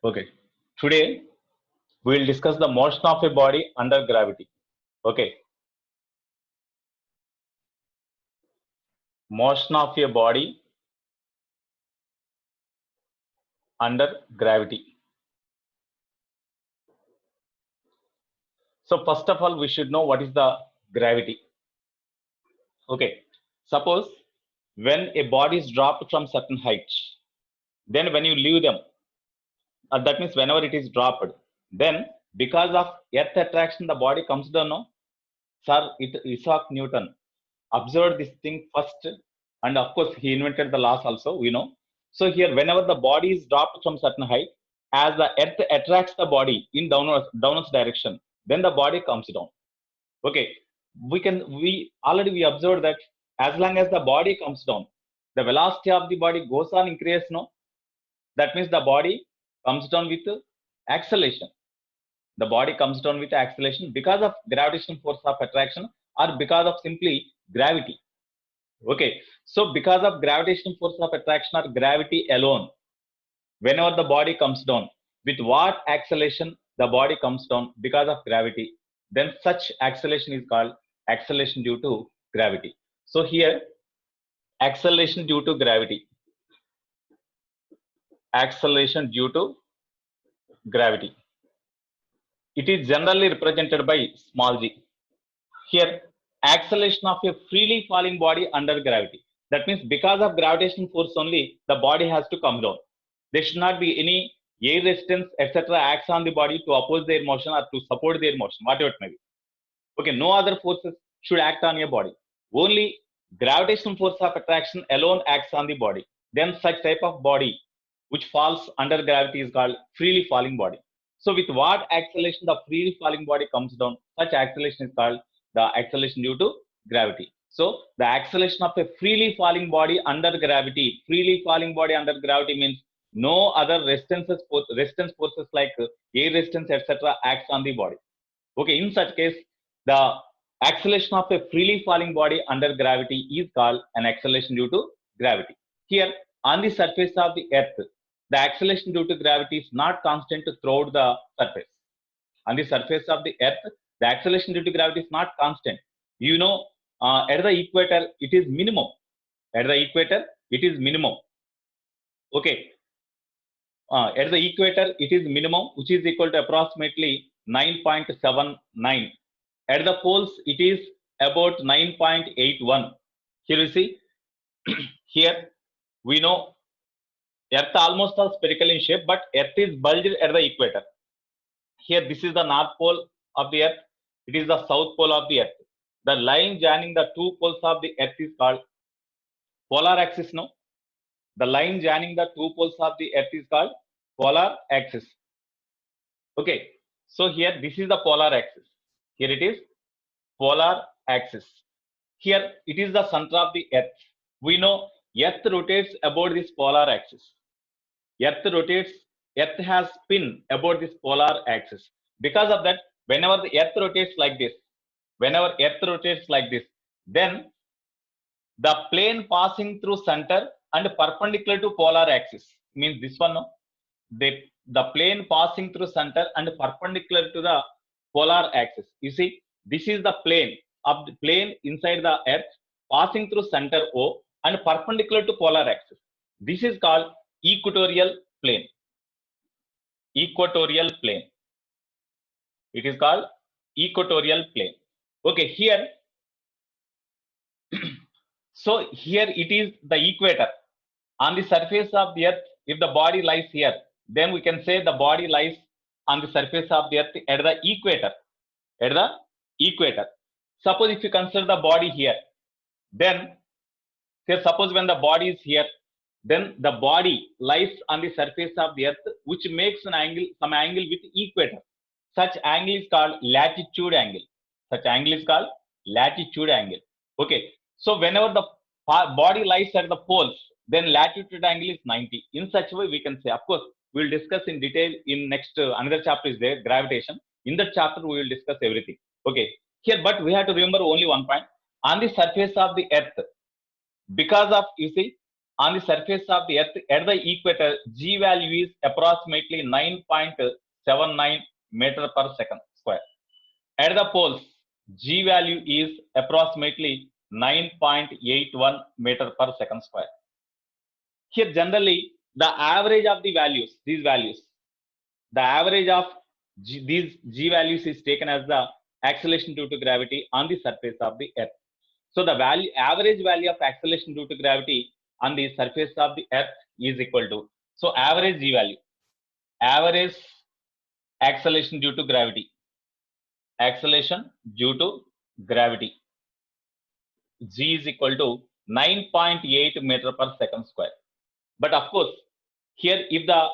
Okay. Today we will discuss the motion of a body under gravity. Okay. Motion of a body under gravity. So first of all, we should know what is the gravity. Okay. Suppose when a body is dropped from certain height, then when you leave them, that means whenever it is dropped, then because of earth attraction, the body comes down. No? Sir, Isaac Newton observed this thing first, and of course he invented the laws also, we know. So here whenever the body is dropped from certain height, as the earth attracts the body in downwards direction, then the body comes down. Okay, we observed that as long as the body comes down, the velocity of the body goes on increase. No, that means the body comes down with acceleration. The body comes down with acceleration because of gravitational force of attraction or because of simply gravity. Okay, so because of gravitational force of attraction or gravity alone, whenever the body comes down, with what acceleration the body comes down because of gravity, then such acceleration is called acceleration due to gravity. So here, acceleration due to gravity, acceleration due to gravity. It is generally represented by small g. Here, acceleration of a freely falling body under gravity. That means because of gravitational force only, the body has to come down. There should not be any air resistance, etc. acts on the body to oppose their motion or to support their motion, whatever it may be. Okay, no other forces should act on your body. Only gravitational force of attraction alone acts on the body. Then such type of body which falls under gravity is called freely falling body. So with what acceleration the freely falling body comes down, such acceleration is called the acceleration due to gravity. So the acceleration of a freely falling body under gravity, freely falling body under gravity means no other resistance forces like air resistance, etc. acts on the body. Okay, in such case, the acceleration of a freely falling body under gravity is called an acceleration due to gravity. Here, on the surface of the earth, the acceleration due to gravity is not constant throughout the surface. On the surface of the earth, the acceleration due to gravity is not constant. You know, at the equator, it is minimum. At the equator, it is minimum. Okay. At the equator, it is minimum, which is equal to approximately 9.79. At the poles, it is about 9.81. Here you see, here we know Earth almost are spherical in shape, but Earth is bulged at the equator. Here, this is the North Pole of the Earth. It is the South Pole of the Earth. The line joining the two poles of the Earth is called polar axis. No, the line joining the two poles of the Earth is called polar axis. Okay, so here this is the polar axis. Here it is polar axis. Here it is the center of the Earth. We know Earth rotates about this polar axis. Earth has spin about this polar axis. Because of that, whenever the Earth rotates like this, then the plane passing through center and perpendicular to polar axis means this one. No? The plane passing through center and perpendicular to the polar axis. You see, this is the plane of the plane inside the Earth passing through center O and perpendicular to polar axis. This is called equatorial plane. Equatorial plane. It is called equatorial plane. Okay, here. So here it is the equator. On the surface of the Earth, if the body lies here, then we can say the body lies on the surface of the Earth at the equator. At the equator. Suppose if you consider the body here, then here suppose when the body is here, then the body lies on the surface of the Earth, which makes some angle with equator. Such angle is called latitude angle. Such angle is called latitude angle. Okay. So whenever the body lies at the poles, then latitude angle is 90. In such way, we can say, of course, we will discuss in detail in next another chapter is there, gravitation. In that chapter, we will discuss everything. Okay. Here, but we have to remember only one point. On the surface of the Earth, because of, you see, on the surface of the earth at the equator, G value is approximately 9.79 meter per second square. At the poles, G value is approximately 9.81 meter per second square. Here, generally, the average of the values, these values, the average of these G values is taken as the acceleration due to gravity on the surface of the earth. So the average value of acceleration due to gravity on the surface of the earth is equal to, so average G value, average acceleration due to gravity, acceleration due to gravity, G is equal to 9.8 meter per second square. But of course, here if the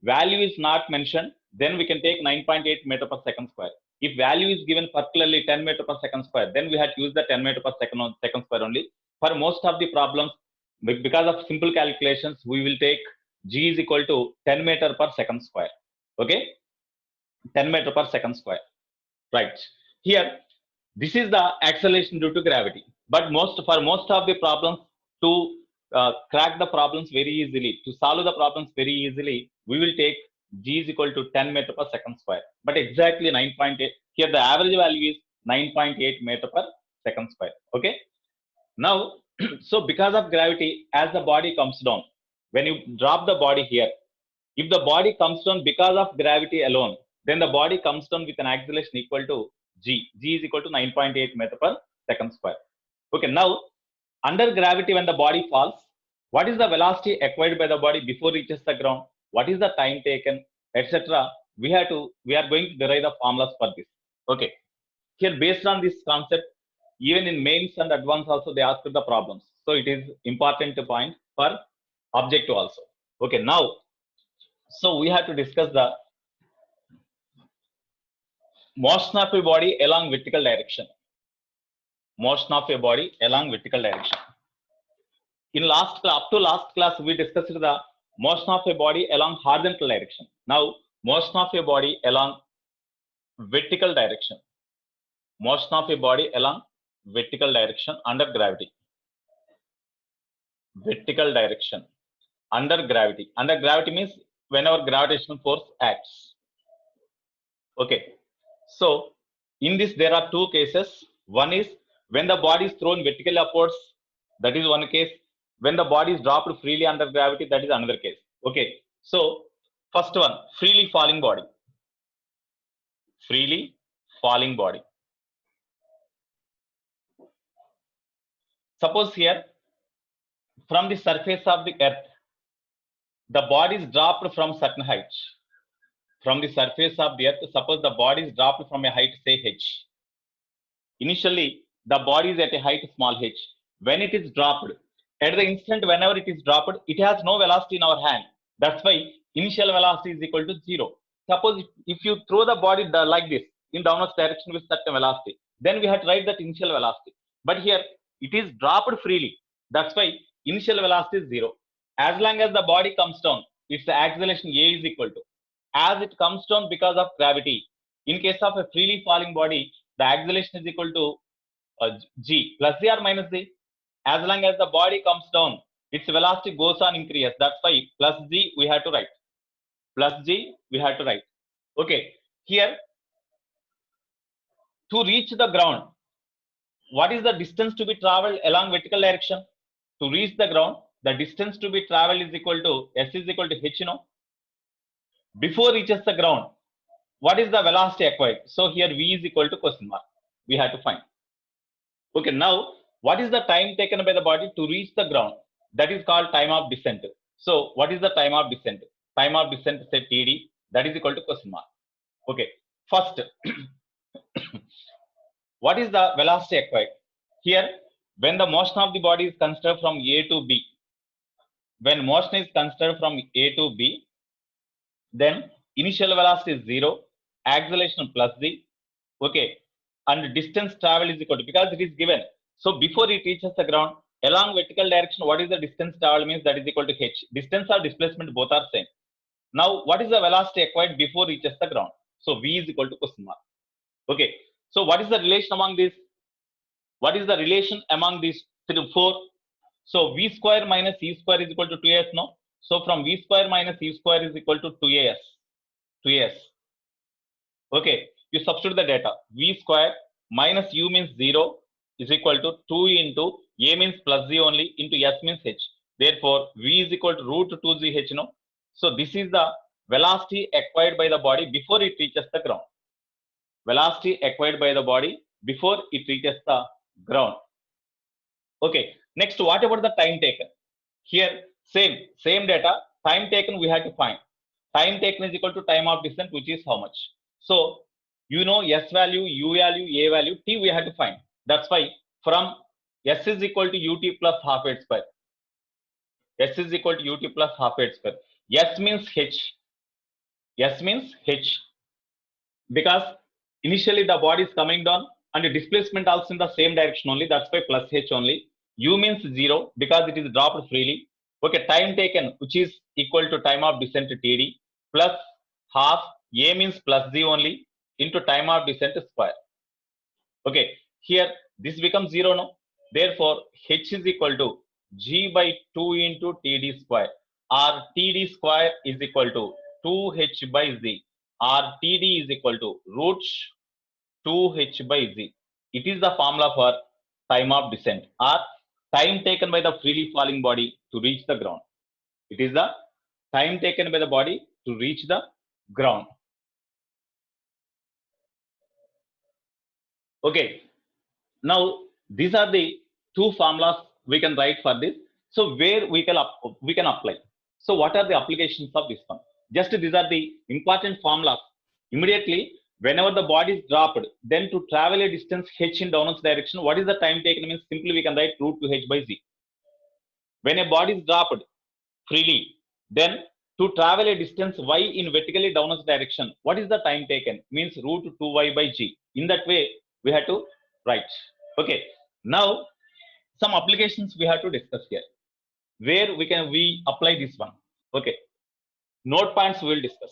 value is not mentioned, then we can take 9.8 meter per second square. If value is given particularly 10 meter per second square, then we have to use the 10 meter per second square only. For most of the problems, because of simple calculations, we will take G is equal to 10 meter per second square. Okay, 10 meter per second square. Right. Here, this is the acceleration due to gravity. But for most of the problems, to crack the problems very easily, to solve the problems very easily, we will take G is equal to 10 meter per second square. But exactly 9.8. Here the average value is 9.8 meter per second square. Okay. Now, so because of gravity, as the body comes down, when you drop the body here, if the body comes down because of gravity alone, then the body comes down with an acceleration equal to G. G is equal to 9.8 meter per second square. Okay, now under gravity, when the body falls, what is the velocity acquired by the body before it reaches the ground? What is the time taken, etc. We are going to derive the formulas for this. Okay, here based on this concept, even in mains and advanced also they ask the problems. So it is important to point for objective also. Okay, now, so we have to discuss the motion of a body along vertical direction. Motion of a body along vertical direction. In up to last class, we discussed the motion of a body along horizontal direction. Now, motion of a body along vertical direction. Motion of a body along vertical direction under gravity. Vertical direction under gravity. Under gravity means whenever gravitational force acts. Okay. So, in this, there are two cases. One is when the body is thrown vertically upwards, that is one case. When the body is dropped freely under gravity, that is another case. Okay. So, first one, freely falling body. Freely falling body. Suppose here, from the surface of the earth, the body is dropped from certain height. From the surface of the earth, suppose the body is dropped from a height, say h. Initially, the body is at a height small h. When it is dropped, at the instant whenever it is dropped, it has no velocity in our hand. That's why initial velocity is equal to 0. Suppose if you throw the body like this in downwards direction with certain velocity, then we have to write that initial velocity. But here it is dropped freely. That's why initial velocity is 0. As long as the body comes down, its acceleration a is equal to, as it comes down because of gravity. In case of a freely falling body, the acceleration is equal to g plus z or minus z. As long as the body comes down, its velocity goes on increase. That's why plus g we have to write. Plus g we have to write. Okay, here to reach the ground, what is the distance to be traveled along vertical direction? To reach the ground, the distance to be traveled is equal to s is equal to h, before reaches the ground, what is the velocity acquired? So here v is equal to question mark. We have to find. Okay, now what is the time taken by the body to reach the ground? That is called time of descent. So what is the time of descent? Time of descent, say TD, that is equal to question mark. Okay, first, what is the velocity acquired? Here, when the motion of the body is considered from A to B, when motion is considered from A to B, then initial velocity is 0, acceleration plus z, okay, and distance travel is equal to, because it is given. So before it reaches the ground, along vertical direction, what is the distance travel means? That is equal to h. Distance or displacement both are same. Now, what is the velocity acquired before reaches the ground? So v is equal to question mark. Okay. So what is the relation among these? What is the relation among these 4? So v square minus e square is equal to 2as, no? So from v square minus e square is equal to 2as. 2as. Okay, you substitute the data. V square minus u means 0 is equal to 2 into a means plus z only into s means h. Therefore, v is equal to root 2gh, no? So this is the velocity acquired by the body before it reaches the ground. Velocity acquired by the body before it reaches the ground. Okay, next, what about the time taken? Here, same data, time taken we have to find. Time taken is equal to time of descent, which is how much? So, you know s value, u value, a value, t we have to find. That's why from s is equal to ut plus half h square. S is equal to ut plus half h square. S means h. S means h. Because initially the body is coming down and the displacement also in the same direction only. That's why plus h only. U means 0 because it is dropped freely. Okay, time taken, which is equal to time of descent td plus half a means plus z only into time of descent square. Okay, here this becomes 0 now. Therefore, h is equal to g by 2 into td square, or td square is equal to 2h by z, or td is equal to root 2h by z. It is the formula for time of descent, or time taken by the freely falling body to reach the ground. It is the time taken by the body to reach the ground. Okay, now these are the two formulas we can write for this. So where we can apply. So what are the applications of this one? Just these are the important formulas. Immediately, whenever the body is dropped, then to travel a distance h in downwards direction, what is the time taken? Means simply we can write root 2h by z. When a body is dropped freely, then to travel a distance y in vertically downwards direction, what is the time taken? Means root 2y by g. In that way, we have to write. Okay, now some applications we have to discuss here. Where we apply this one. Okay, note points we will discuss.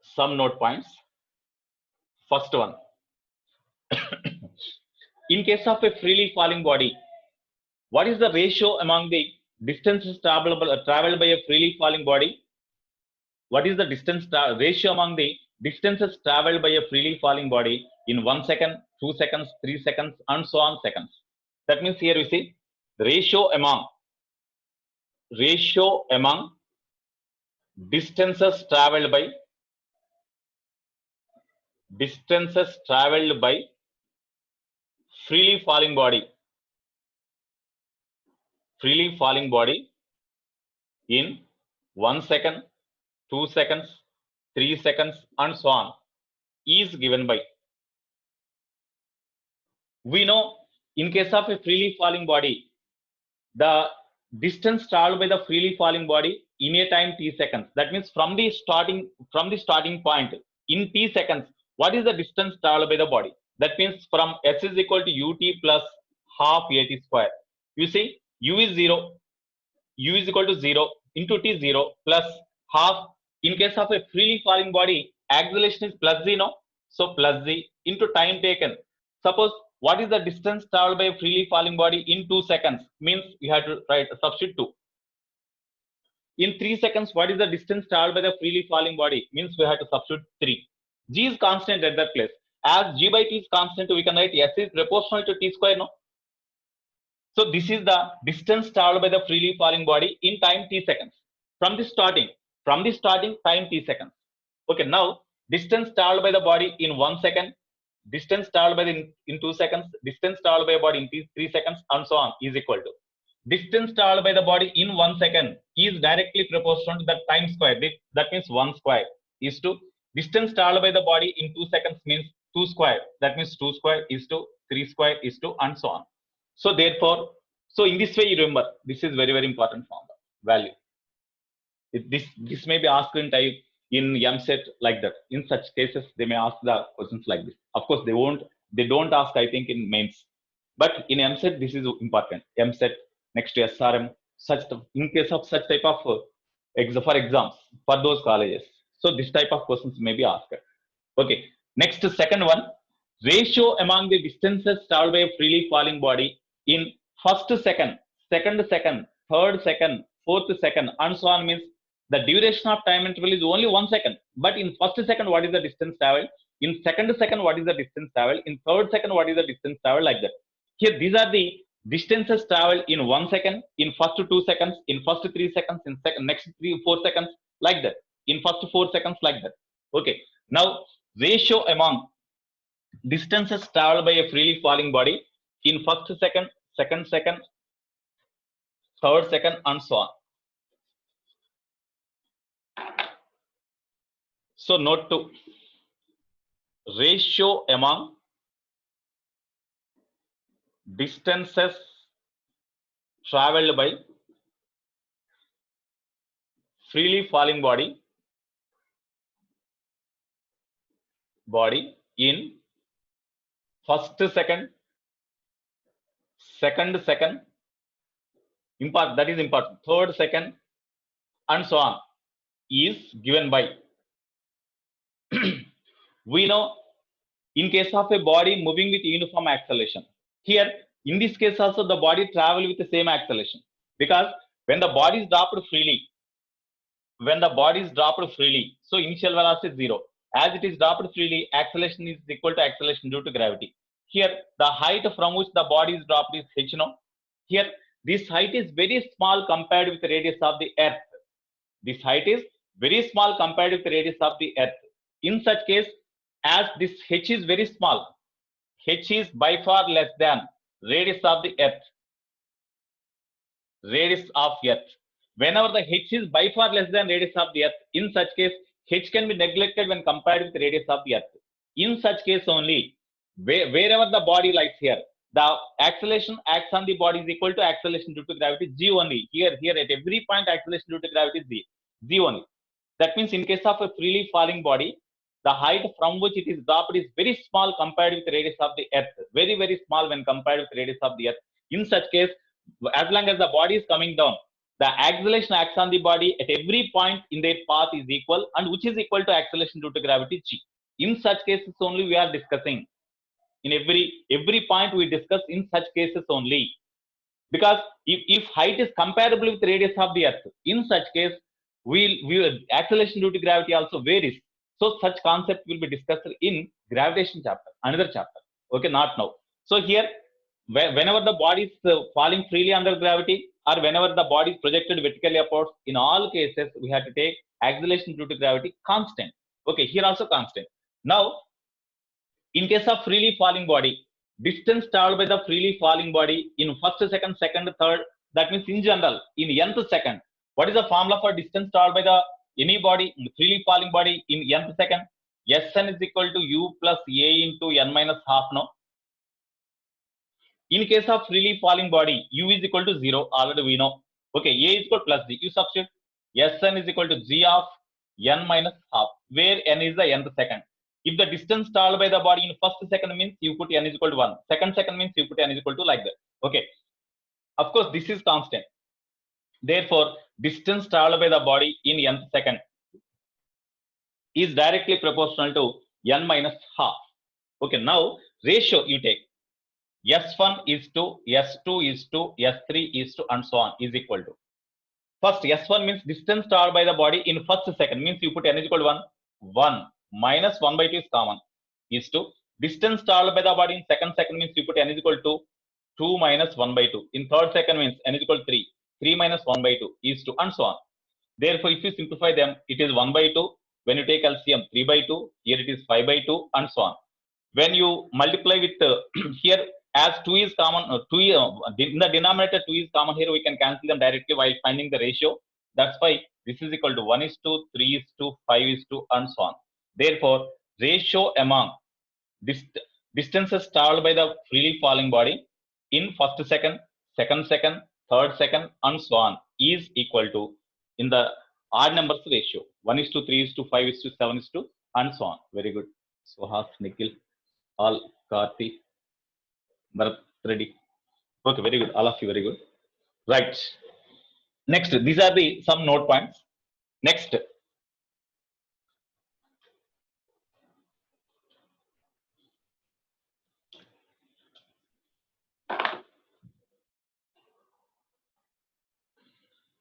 Some note points. First one. In case of a freely falling body, what is the ratio among the distances traveled by a freely falling body? What is the ratio among the distances traveled by a freely falling body in 1 second, 2 seconds, 3 seconds, and so on seconds? That means here we see the ratio among distances traveled by freely falling body in 1 second, 2 seconds, 3 seconds, and so on is given by. We know in case of a freely falling body, the distance traveled by the freely falling body in a time t seconds. That means from the starting point in t seconds, what is the distance traveled by the body? That means from s is equal to ut plus half at square. You see, u is equal to 0 into t 0 plus half. In case of a freely falling body, acceleration is plus z, no? So plus z into time taken. Suppose what is the distance traveled by a freely falling body in 2 seconds? Means you have to write substitute 2. In 3 seconds, what is the distance traveled by the freely falling body? Means we have to substitute 3. G is constant at that place. As g by t is constant, we can write s is proportional to t square, no? So this is the distance traveled by the freely falling body in time t seconds. From the starting time t seconds. Okay, now distance traveled by the body in 1 second, distance traveled by in 2 seconds, distance traveled by the body in 3 seconds, and so on is equal to distance traveled by the body in 1 second is directly proportional to the time square. That means 1 square is to distance traveled by the body in 2 seconds means 2 square. That means 2 square is to 3 square is to, and so on. So therefore, so in this way, you remember this is very, very important formula value. This may be asked in type in MSET like that. In such cases, they may ask the questions like this. Of course, they don't ask, I think, in mains. But in MSET, this is important. MSET next to SRM, in case of such type of for exams for those colleges. So this type of questions may be asked. Okay. Next, second one, ratio among the distances traveled by a freely falling body in first second, second second, third second, fourth second, and so on means the duration of time interval is only 1 second. But in first second, what is the distance traveled? In second second, what is the distance traveled? In third second, what is the distance traveled? Like that. Here, these are the distances traveled in 1 second, in first 2 seconds, in first 3 seconds, in second next 3 4 seconds, like that. In first 4 seconds, like that. Okay. Now, ratio among distances traveled by a freely falling body in first second, second second, third second, and so on. So note 2, ratio among distances traveled by freely falling body in first second, second second, that is important, third second, and so on, is given by we know in case of a body moving with uniform acceleration. Here, in this case also, the body travel with the same acceleration, because when the body is dropped freely, so initial velocity is 0. As it is dropped freely, acceleration is equal to acceleration due to gravity. Here, the height from which the body is dropped is h now. Here, this height is very small compared with the radius of the earth. This height is very small compared with the radius of the earth. In such case, as this h is very small, h is by far less than radius of the earth. Whenever the h is by far less than radius of the earth, in such case, h can be neglected when compared with the radius of the earth. In such case only, wherever the body lies here, the acceleration acts on the body is equal to acceleration due to gravity, g only. Here at every point, acceleration due to gravity is g only. That means in case of a freely falling body, the height from which it is dropped is very small compared with the radius of the earth. Very, very small when compared with the radius of the earth. In such case, as long as the body is coming down, the acceleration acts on the body at every point in their path is equal, and which is equal to acceleration due to gravity g. In such cases only we are discussing. In every point we discuss in such cases only. Because if height is comparable with the radius of the earth, in such case, acceleration due to gravity also varies. So such concept will be discussed in gravitation chapter, another chapter. Okay, not now. So here, whenever the body is falling freely under gravity, or whenever the body is projected vertically upwards, in all cases we have to take acceleration due to gravity constant. Okay, here also constant. Now, in case of freely falling body, distance traveled by the freely falling body in first second, second, third, that means in general, in nth second, what is the formula for distance traveled by the any body, freely falling body in nth second? Sn is equal to u plus a into n minus half now. In case of freely falling body, u is equal to 0, already we know. Okay, a is equal to plus g, you substitute. Sn is equal to g of n minus half, where n is the nth second. If the distance traveled by the body in first second means you put n is equal to 1. Second second means you put n is equal to like that. Okay. Of course, this is constant. Therefore, distance traveled by the body in nth second is directly proportional to n minus half. Okay. Now, ratio you take. S1 is to, S2 is to, S3 is to, and so on is equal to. First, S1 means distance traveled by the body in first second means you put n is equal to 1. 1 minus 1 by 2 is common, is to distance traveled by the body in second second means you put n is equal to 2 minus 1 by 2. In third second means n is equal to 3. 3 minus 1 by 2 is to, and so on. Therefore, if you simplify them, it is 1 by 2. When you take LCM, 3 by 2. Here it is 5 by 2, and so on. When you multiply with here, as 2 is common, in the denominator 2 is common, here we can cancel them directly while finding the ratio. That's why this is equal to 1 is to, 3 is to, 5 is to, and so on. Therefore, ratio among distances traveled by the freely falling body in first second, second second, third second, and so on is equal to, in the odd numbers ratio, 1 is to, 3 is to, 5 is to, 7 is to, and so on. Very good. Suhas, Nikhil, all, Karthi, Bharat, ready. Okay, very good. All of you, very good. Right. Next, these are the some note points. Next,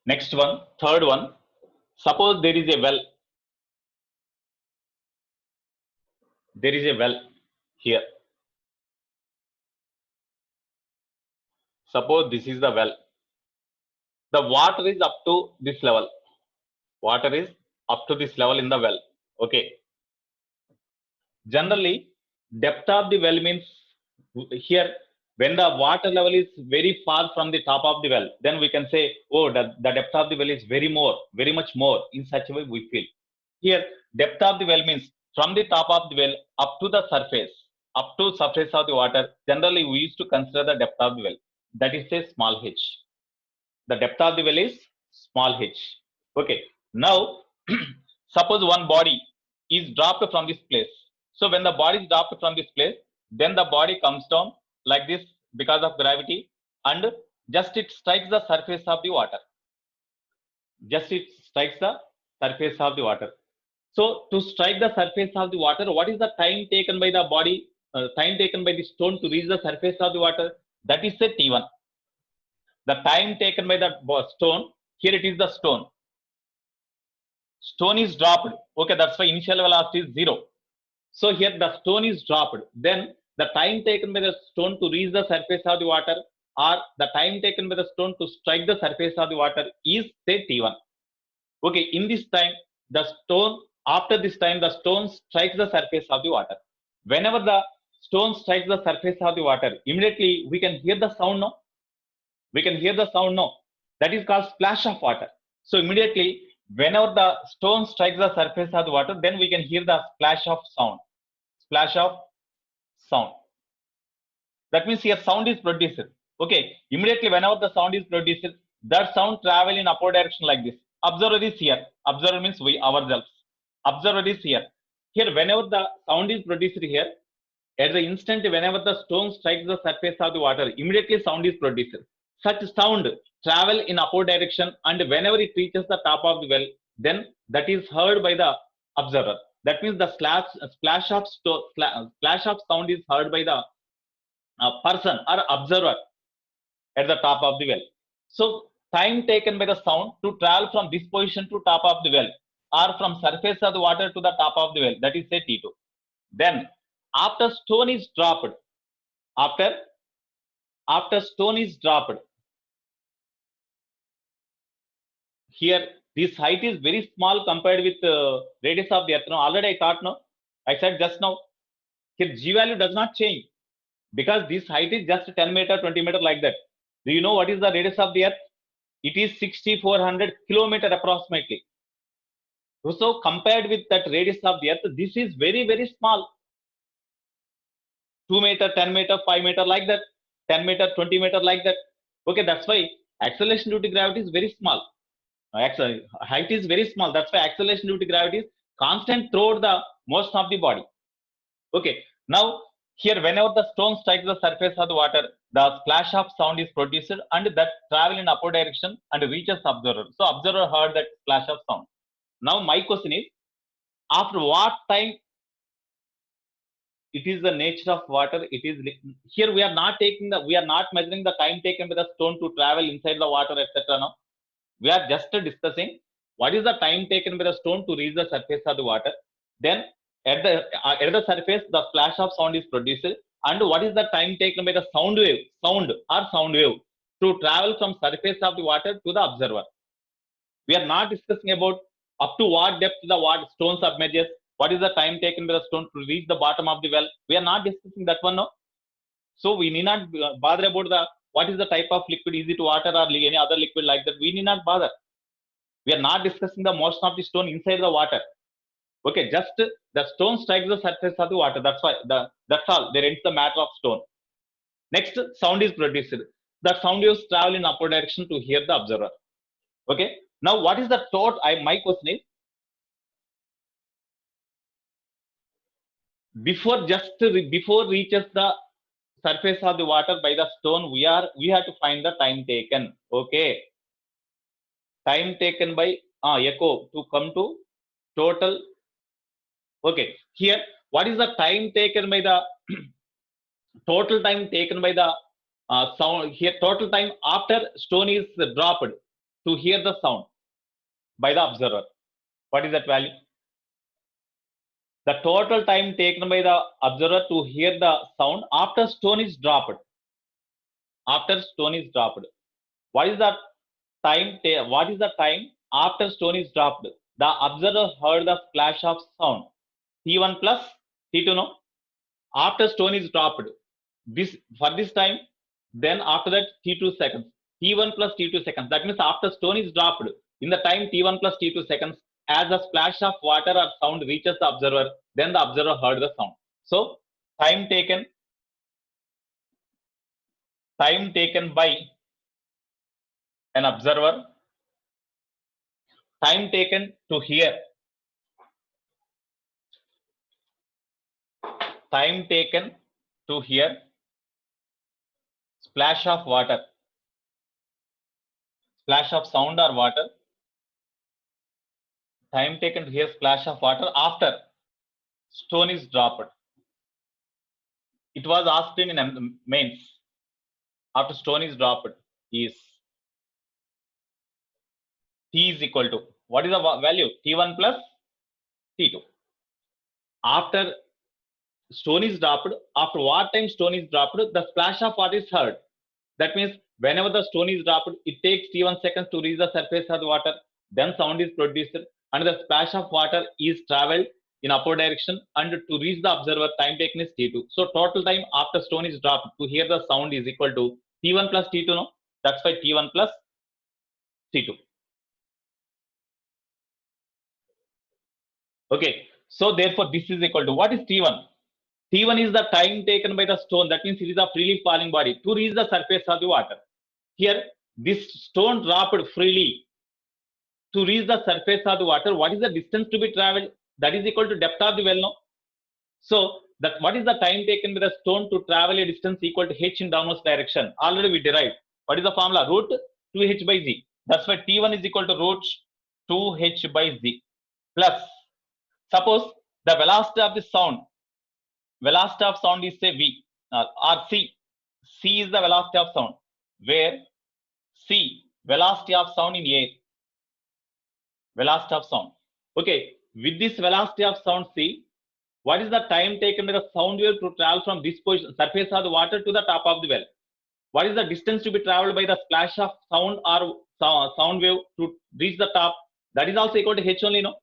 Next one, third one. Suppose there is a well. There is a well here. Suppose this is the well. The water is up to this level. Water is up to this level in the well. Okay. Generally, depth of the well means here when the water level is very far from the top of the well, then we can say, oh, the depth of the well is very much more. In such a way, we feel. Here, depth of the well means from the top of the well up to the surface, up to surface of the water. Generally, we used to consider the depth of the well. That is a small h. The depth of the well is small h. Okay. Now, suppose one body is dropped from this place. So when the body is dropped from this place, then the body comes down like this because of gravity, and just it strikes the surface of the water. Just it strikes the surface of the water. So to strike the surface of the water, what is the time taken by the body, time taken by the stone to reach the surface of the water? That is a T1. The time taken by the stone, here it is the stone. Stone is dropped. Okay, that's why initial velocity is 0. So here the stone is dropped. Then the time taken by the stone to reach the surface of the water, or the time taken by the stone to strike the surface of the water is say T1. Okay, in this time, the stone, after this time, the stone strikes the surface of the water. Whenever the stone strikes the surface of the water, immediately we can hear the sound, no? We can hear the sound, no? That is called splash of water. So immediately, whenever the stone strikes the surface of the water, then we can hear the splash of sound. Splash of sound. That means here sound is produced. Okay, immediately whenever the sound is produced, that sound travel in upward direction like this. Observer is here. Observer means we ourselves. Observer is here. Here, whenever the sound is produced here, at the instant whenever the stone strikes the surface of the water, immediately sound is produced. Such sound travel in upward direction, and whenever it reaches the top of the well, then that is heard by the observer. That means the splash of sound is heard by the person or observer at the top of the well. So time taken by the sound to travel from this position to top of the well, or from surface of the water to the top of the well, that is say T2. Then after stone is dropped, after stone is dropped, here this height is very small compared with radius of the earth. No, already I thought, no, I said just now, here G value does not change because this height is just 10 meter, 20 meter like that. Do you know what is the radius of the earth? It is 6,400 kilometer approximately. So compared with that radius of the earth, this is very small. 2 meter, 10 meter, 5 meter like that, 10 meter, 20 meter like that. Okay, that's why acceleration due to gravity is very small. Height is very small. That's why acceleration due to gravity is constant throughout the most of the body. Okay, now here whenever the stone strikes the surface of the water, the splash of sound is produced and that travel in upward direction and reaches observer. So observer heard that splash of sound. Now my question is, after what time it is the nature of water? It is here we are not measuring the time taken by the stone to travel inside the water, etc. Now we are just discussing what is the time taken by the stone to reach the surface of the water. Then at the surface, the splash of sound is produced, and what is the time taken by the sound wave to travel from surface of the water to the observer. We are not discussing about up to what depth the stone submerges. What is the time taken by the stone to reach the bottom of the well? We are not discussing that one, no. So we need not bother about the what is the type of liquid. Is it water or any other liquid like that? We need not bother. We are not discussing the motion of the stone inside the water. Okay, just the stone strikes the surface of the water. That's why that's all. There ends the matter of stone. Next, sound is produced. That sound waves travel in upward direction to hear the observer. Okay. Now, what is the thought? My question is, before reaches the surface of the water by the stone, we have to find the time taken. Okay. Time taken by echo to come to total. Okay. Here, what is the time taken by the total time taken by the sound? Here, total time after stone is dropped. to hear the sound by the observer. What is that value? The total time taken by the observer to hear the sound after stone is dropped. After stone is dropped. What is the time? What is the time after stone is dropped? The observer heard the splash of sound. T1 plus T2, no? After stone is dropped. This for this time, then after that T2 seconds. T1 plus T2 seconds. That means after stone is dropped, in the time T1 plus T2 seconds, as a splash of water or sound reaches the observer, then the observer heard the sound. So time taken by an observer, time taken to hear, time taken to hear splash of water, splash of sound or water, time taken to hear splash of water after stone is dropped. It was asked in mains. After stone is dropped is T is equal to, what is the value? T1 plus T2. After stone is dropped, after what time stone is dropped, the splash of water is heard. That means whenever the stone is dropped, it takes T1 seconds to reach the surface of the water, then sound is produced, and the splash of water is traveled in upward direction, and to reach the observer, time taken is T2. So total time after stone is dropped to hear the sound is equal to T1 plus T2, no? That's why T1 plus T2. Okay, so therefore this is equal to, what is T1? T1 is the time taken by the stone, that means it is a freely falling body, to reach the surface of the water. Here, this stone dropped freely to reach the surface of the water. What is the distance to be traveled? That is equal to depth of the well, no? So, that what is the time taken by the stone to travel a distance equal to h in downwards direction? Already we derived. What is the formula? Root 2h by z. That's why T1 is equal to root 2h by z. Plus, suppose the velocity of the sound, velocity of sound is say v or c. C is the velocity of sound, where c, velocity of sound in air, velocity of sound. Okay, with this velocity of sound c, what is the time taken by the sound wave to travel from this position, surface of the water, to the top of the well? What is the distance to be traveled by the splash of sound or sound wave to reach the top? That is also equal to h only, no?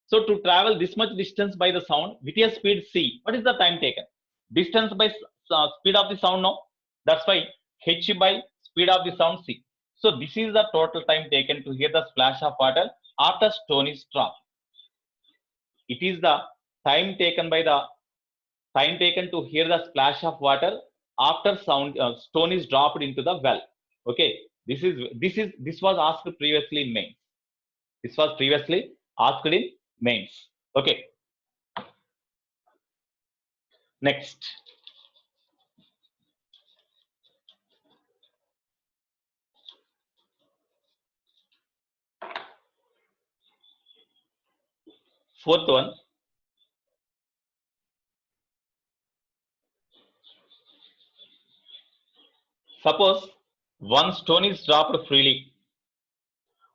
So to travel this much distance by the sound with a speed c, what is the time taken? Distance by speed of the sound, no? That's why h by speed of the sound c. So this is the total time taken to hear the splash of water after stone is dropped. It is the time taken to hear the splash of water after stone is dropped into the well. Okay, this was asked previously in mains. This was previously asked in mains. Okay. Next. Fourth one. Suppose one stone is dropped freely.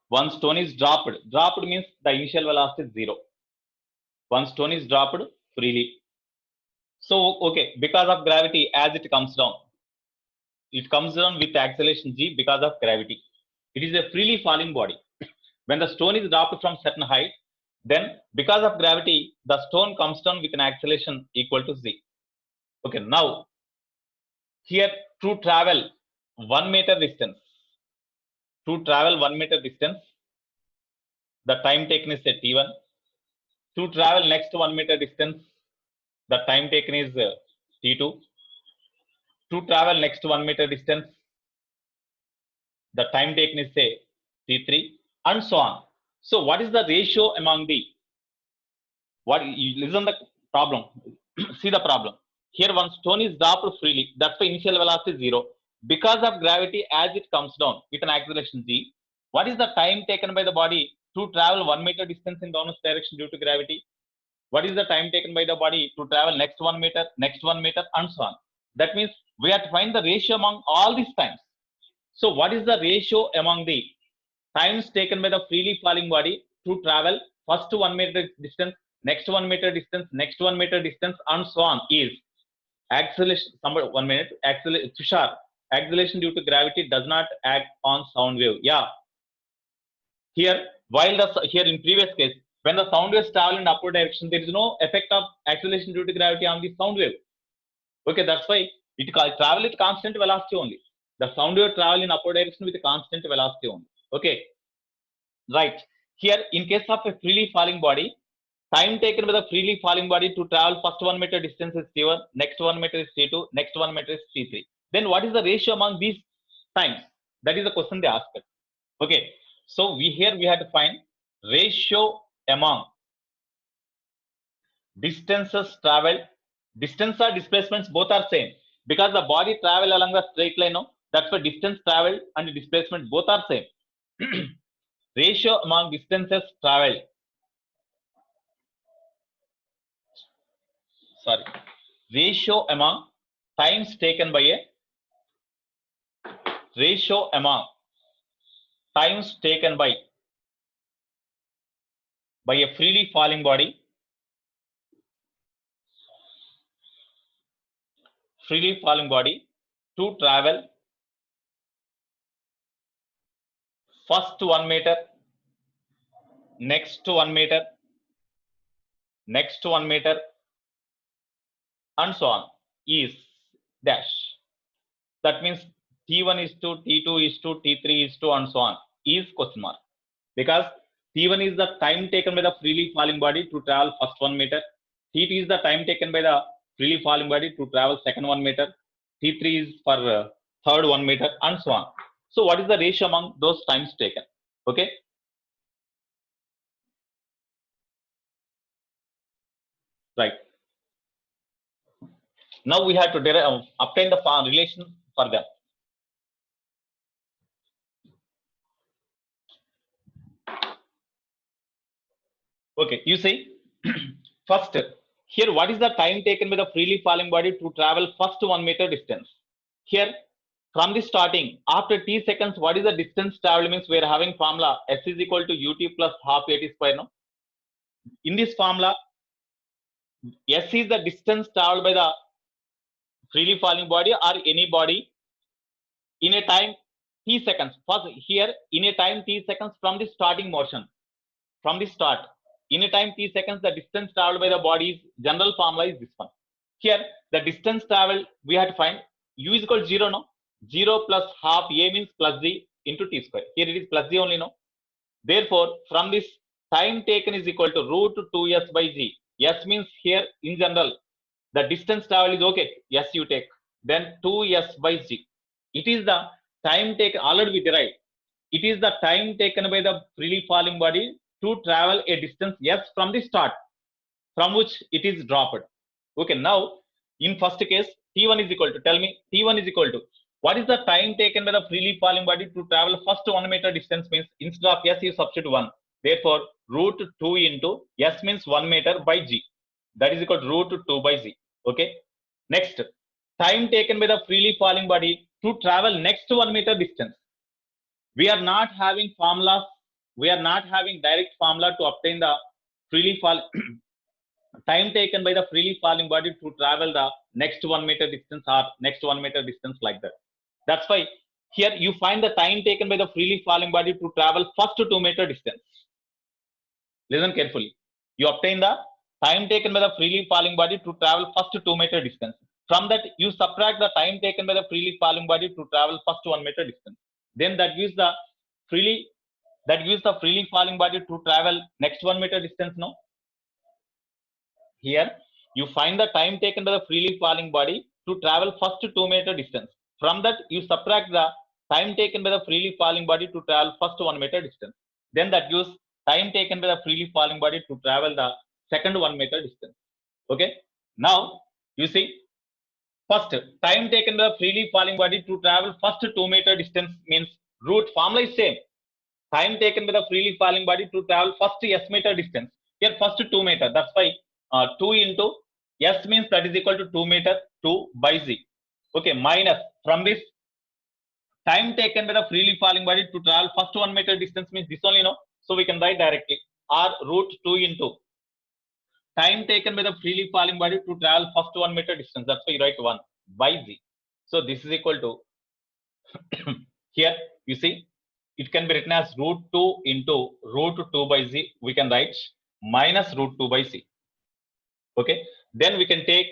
One stone is dropped. Dropped means the initial velocity is 0. One stone is dropped freely. So, okay, because of gravity, as it comes down with acceleration g because of gravity. It is a freely falling body. When the stone is dropped from certain height, then because of gravity, the stone comes down with an acceleration equal to z. Okay, now here to travel 1 meter distance, the time taken is at t1. To travel next 1 meter distance, the time taken is t2. To travel next 1 meter distance, the time taken is say t3, and so on. So what is the ratio among the, listen the problem. See the problem. Here one stone is dropped freely, that's why initial velocity is 0. Because of gravity, as it comes down with an acceleration g, what is the time taken by the body to travel 1 meter distance in downwards direction due to gravity? What is the time taken by the body to travel next 1 meter, and so on? That means we have to find the ratio among all these times. So what is the ratio among the times taken by the freely falling body to travel first 1 meter distance, next 1 meter distance, next 1 meter distance, and so on is acceleration. Somebody 1 minute. Acceleration. Tushar. Acceleration due to gravity does not act on sound wave. Yeah. Here, while here in previous case, when the sound waves travel in upward direction, there is no effect of acceleration due to gravity on the sound wave. Okay, that's why it travel with constant velocity only. The sound wave travel in upward direction with a constant velocity only. Okay, right. Here, in case of a freely falling body, time taken by the freely falling body to travel first 1 meter distance is T1, next 1 meter is T2, next 1 meter is T3. Then what is the ratio among these times? That is the question they asked. Okay, so we had to find ratio among distances traveled. Distance or displacements both are same because the body travel along the straight line. No, that's why distance traveled and displacement both are same. Ratio among distances traveled. Sorry, ratio among times taken by a ratio among times taken by a freely falling body. Freely falling body to travel first 1 meter, next 1 meter, next 1 meter, and so on is dash. That means T1 is to T2 is to T3 is to and so on is question mark, because T1 is the time taken by the freely falling body to travel first 1 meter, T2 is the time taken by the freely falling body to travel second 1 meter, T3 is for third 1 meter, and so on. So what is the ratio among those times taken? Okay, right. Now we have to obtain the relation for them. Okay, you see, first here, what is the time taken by the freely falling body to travel first 1 meter distance? Here, from the starting, after t seconds, what is the distance traveled? Means we are having formula s is equal to ut plus half at square. No, in this formula, s is the distance traveled by the freely falling body or any body in a time t seconds. First, here in a time t seconds from the starting motion, from the start. In a time t seconds, the distance traveled by the body's general formula is this one. Here, the distance traveled, we have to find u is equal to 0, no? 0 plus half a means plus z into t square. Here it is plus z only, no? Therefore, from this, time taken is equal to root 2s by z. S means here in general, the distance traveled is okay. Yes, you take. Then 2s by z. It is the time taken, already we derived. It is the time taken by the freely falling body to travel a distance s from the start, from which it is dropped. Okay, now in first case, T1 is equal to, tell me, T1 is equal to, what is the time taken by the freely falling body to travel first 1 meter distance? Means instead of s, you substitute 1. Therefore, root 2 into s means 1 meter by g. That is equal to root 2 by z. Okay. Next, time taken by the freely falling body to travel next 1 meter distance. We are not having formulas. We are not having direct formula to obtain the freely fall time taken by the freely falling body to travel the next 1 meter distance or next 1 meter distance like that. That's why here you find the time taken by the freely falling body to travel first 2 meter distance. Listen carefully. You obtain the time taken by the freely falling body to travel first 2 meter distance. From that, you subtract the time taken by the freely falling body to travel first 1 meter distance. Then that gives the freely falling body to travel next 1 meter distance. No. Here you find the time taken by the freely falling body to travel first 2 meter distance. From that, you subtract the time taken by the freely falling body to travel first 1 meter distance. Then that gives time taken by the freely falling body to travel the second 1 meter distance. Okay. Now you see, first time taken by the freely falling body to travel first 2 meter distance means root formula is same. Time taken by the freely falling body to travel first s meter distance. Here first 2 meter. That's why 2 into s means that is equal to 2 meter 2 by z. Okay, minus from this Time taken by the freely falling body to travel first 1 meter distance means this only, no? So we can write directly, or root 2 into time taken by the freely falling body to travel first 1 meter distance. That's why you write 1 by z. So this is equal to here you see it can be written as root 2 into root 2 by z. We can write minus root 2 by z. Okay, then we can take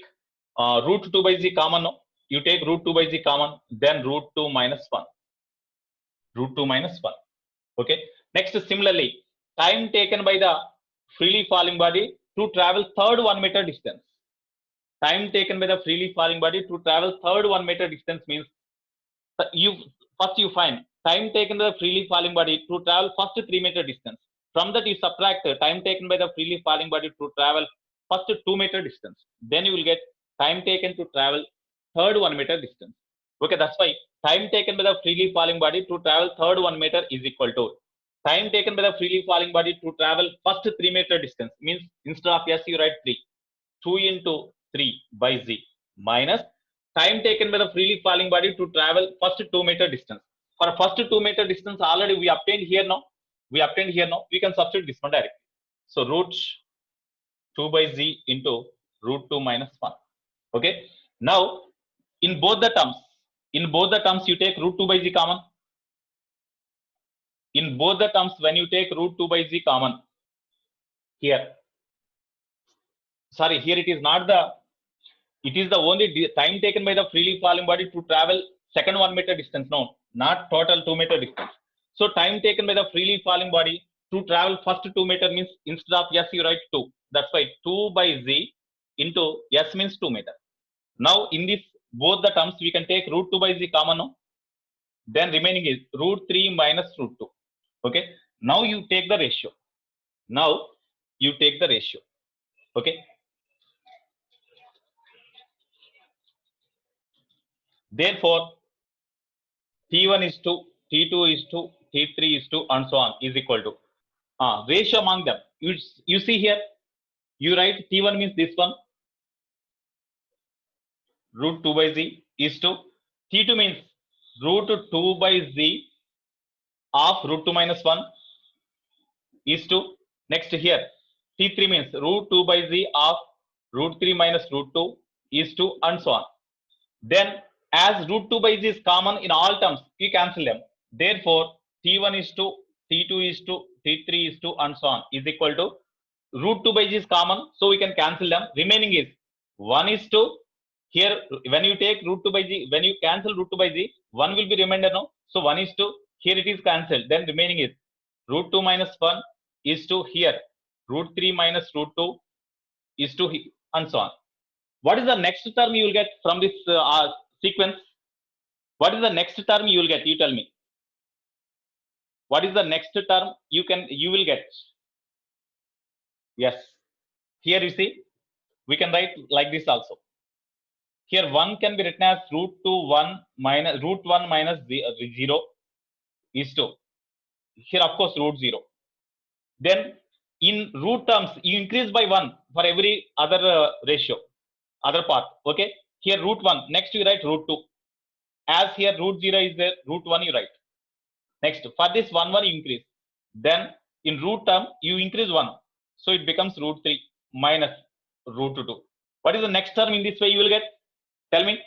root 2 by z common. No? You take root 2 by z common, then root 2 minus 1. Root 2 minus 1. Okay, next similarly, time taken by the freely falling body to travel third 1 meter distance. Time taken by the freely falling body to travel third 1 meter distance means you find time taken by the freely falling body to travel first 3 meter distance. From that you subtract time taken by the freely falling body to travel first 2 meter distance. Then you will get time taken to travel third 1 meter distance. Okay, that's why time taken by the freely falling body to travel third 1 meter is equal to time taken by the freely falling body to travel first 3 meter distance means instead of s you write 3. 2 into 3 by z minus time taken by the freely falling body to travel first 2 meter distance. For first 2 meter distance already we obtained here now. We can substitute this one directly. So root 2 by z into root 2 minus 1. Okay. Now in both the terms you take root 2 by z common. In both the terms when you take root 2 by z common, here it is not the, it is the only time taken by the freely falling body to travel second 1 meter distance, no, not total 2 meter distance. So time taken by the freely falling body to travel first 2 meter means instead of s you write 2. That's why 2 by z into s means 2 meter. Now in this both the terms we can take root 2 by z common, no? Then remaining is root 3 minus root 2. Okay. Now you take the ratio. Okay. Therefore, T1 is to, T2 is to, T3 is to, and so on is equal to ratio among them. You see here, you write T1 means this one, root 2 by z is to, T2 means root 2 by z of root 2 minus 1 is to, next here, T3 means root 2 by z of root 3 minus root 2 is to, and so on. Then as root 2 by z is common in all terms, we cancel them. Therefore, T1 is to, T2 is to, T3 is to, and so on is equal to root 2 by z is common, so we can cancel them. Remaining is 1 is to, here when you take root 2 by z, when you cancel root 2 by z, 1 will be remainder, no? So 1 is to, here it is cancelled. Then remaining is root 2 minus 1 is to, here root 3 minus root 2 is to, and so on. What is the next term you will get from this sequence? What is the next term you will get? You tell me. What is the next term you will get? Yes. Here you see, we can write like this also. Here 1 can be written as root 1 minus 0 is to. Here of course root 0. Then in root terms you increase by 1 for every other ratio, other part. Okay. Here root 1. Next you write root 2. As here root 0 is there, root 1 you write. Next for this 1 you increase. Then in root term you increase 1. So it becomes root 3 minus root 2. What is the next term in this way you will get? Tell me.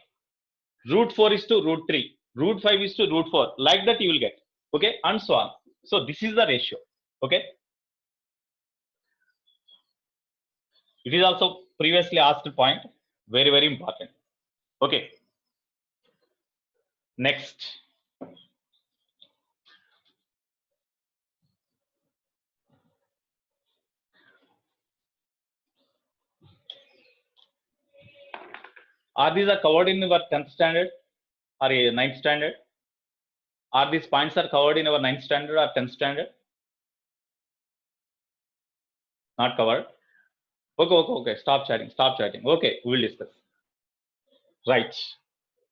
Root 4 is to root 3. Root 5 is to root 4. Like that you will get. Okay. And so on. So this is the ratio. Okay. It is also previously asked point. Very, very important. Okay. Next. Are these are covered in our 10th standard or 9th standard? Are these points are covered in our 9th standard or 10th standard? Not covered. Okay. Stop chatting. Okay, we will discuss. Right.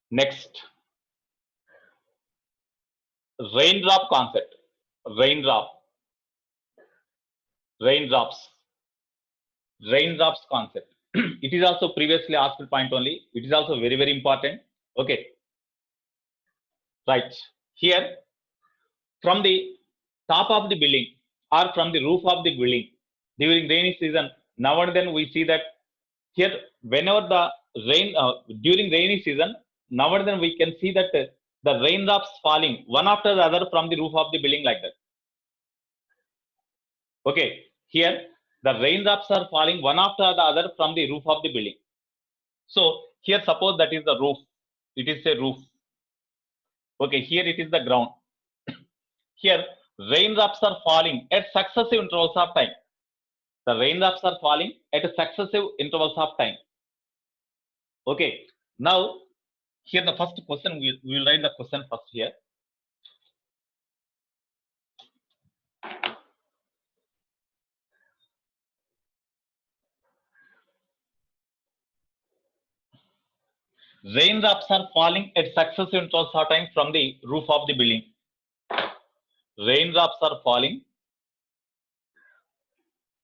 Next. Raindrop concept. Raindrops concept. It is also previously asked point only. It is also very, very important. Okay. Right. Here, from the top of the building or from the roof of the building during rainy season, now and then we see that here, whenever the rain during rainy season, now and then we can see that the raindrops falling one after the other from the roof of the building like that. Okay, here the raindrops are falling one after the other from the roof of the building. So here, suppose that is the roof. It is a roof. Okay, here it is the ground. Here, raindrops are falling at successive intervals of time. The raindrops are falling at successive intervals of time. Okay, now here the first question, we will write the question first here. Raindrops are falling at successive intervals of time from the roof of the building. Raindrops are falling.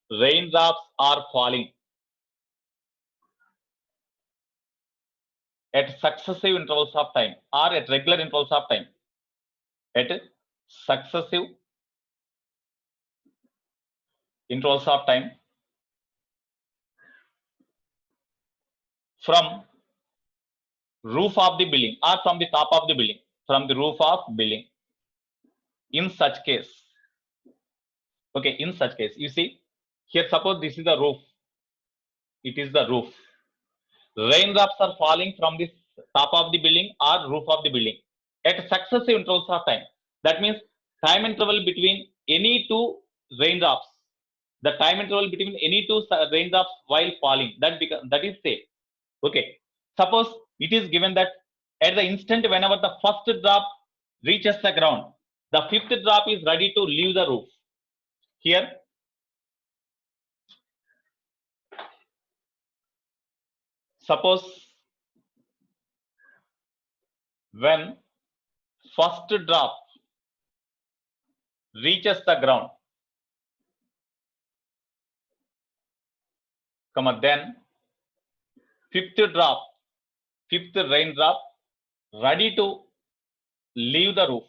Raindrops are falling at successive intervals of time or at regular intervals of time. At successive intervals of time from roof of the building or from the top of the building, from the roof of building. In such case, okay, in such case, you see here, suppose this is the roof. It is the roof. Raindrops are falling from the top of the building or roof of the building at successive intervals of time. That means time interval between any two raindrops, the time interval between any two raindrops while falling, that is say. Okay, suppose it is given that at the instant whenever the first drop reaches the ground, the fifth drop is ready to leave the roof. Here, suppose when first drop reaches the ground, then fifth raindrop ready to leave the roof.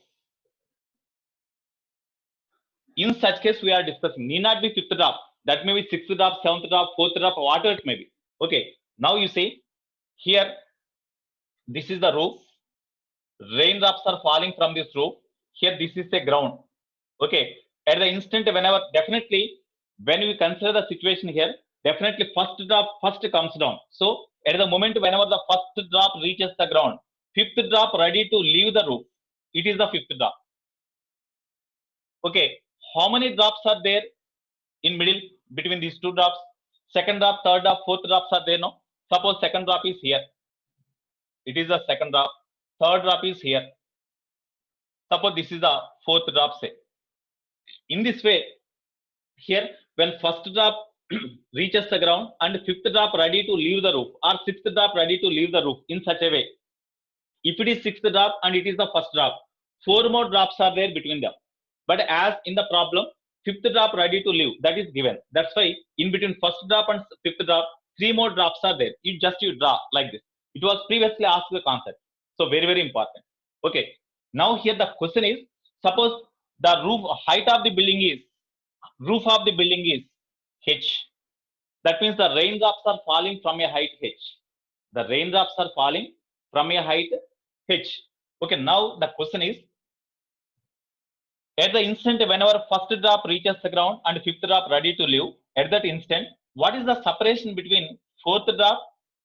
In such case, we are discussing, need not be fifth drop, that may be sixth drop, seventh drop, fourth drop, whatever it may be. Okay, now you see here, this is the roof. Raindrops are falling from this roof. Here, this is the ground. Okay, at the instant whenever, definitely when we consider the situation here, definitely first drop first comes down. So at the moment whenever the first drop reaches the ground, fifth drop ready to leave the roof, it is the fifth drop. Okay, how many drops are there in middle between these two drops? Second drop, third drop, fourth drops are there, no? Suppose second drop is here. It is the second drop. Third drop is here. Suppose this is the fourth drop, say. In this way, here when first drop reaches the ground and fifth drop ready to leave the roof or sixth drop ready to leave the roof, in such a way, if it is sixth drop and it is the first drop, four more drops are there between them. But as in the problem, fifth drop ready to leave, that is given. That's why in between first drop and fifth drop, three more drops are there. You draw like this. It was previously asked the concept. So very, very important. Okay. Now here the question is, suppose the height of the building is h. That means the raindrops are falling from a height h. The raindrops are falling from a height h. Okay, now the question is, at the instant whenever first drop reaches the ground and fifth drop ready to leave, at that instant, what is the separation between fourth drop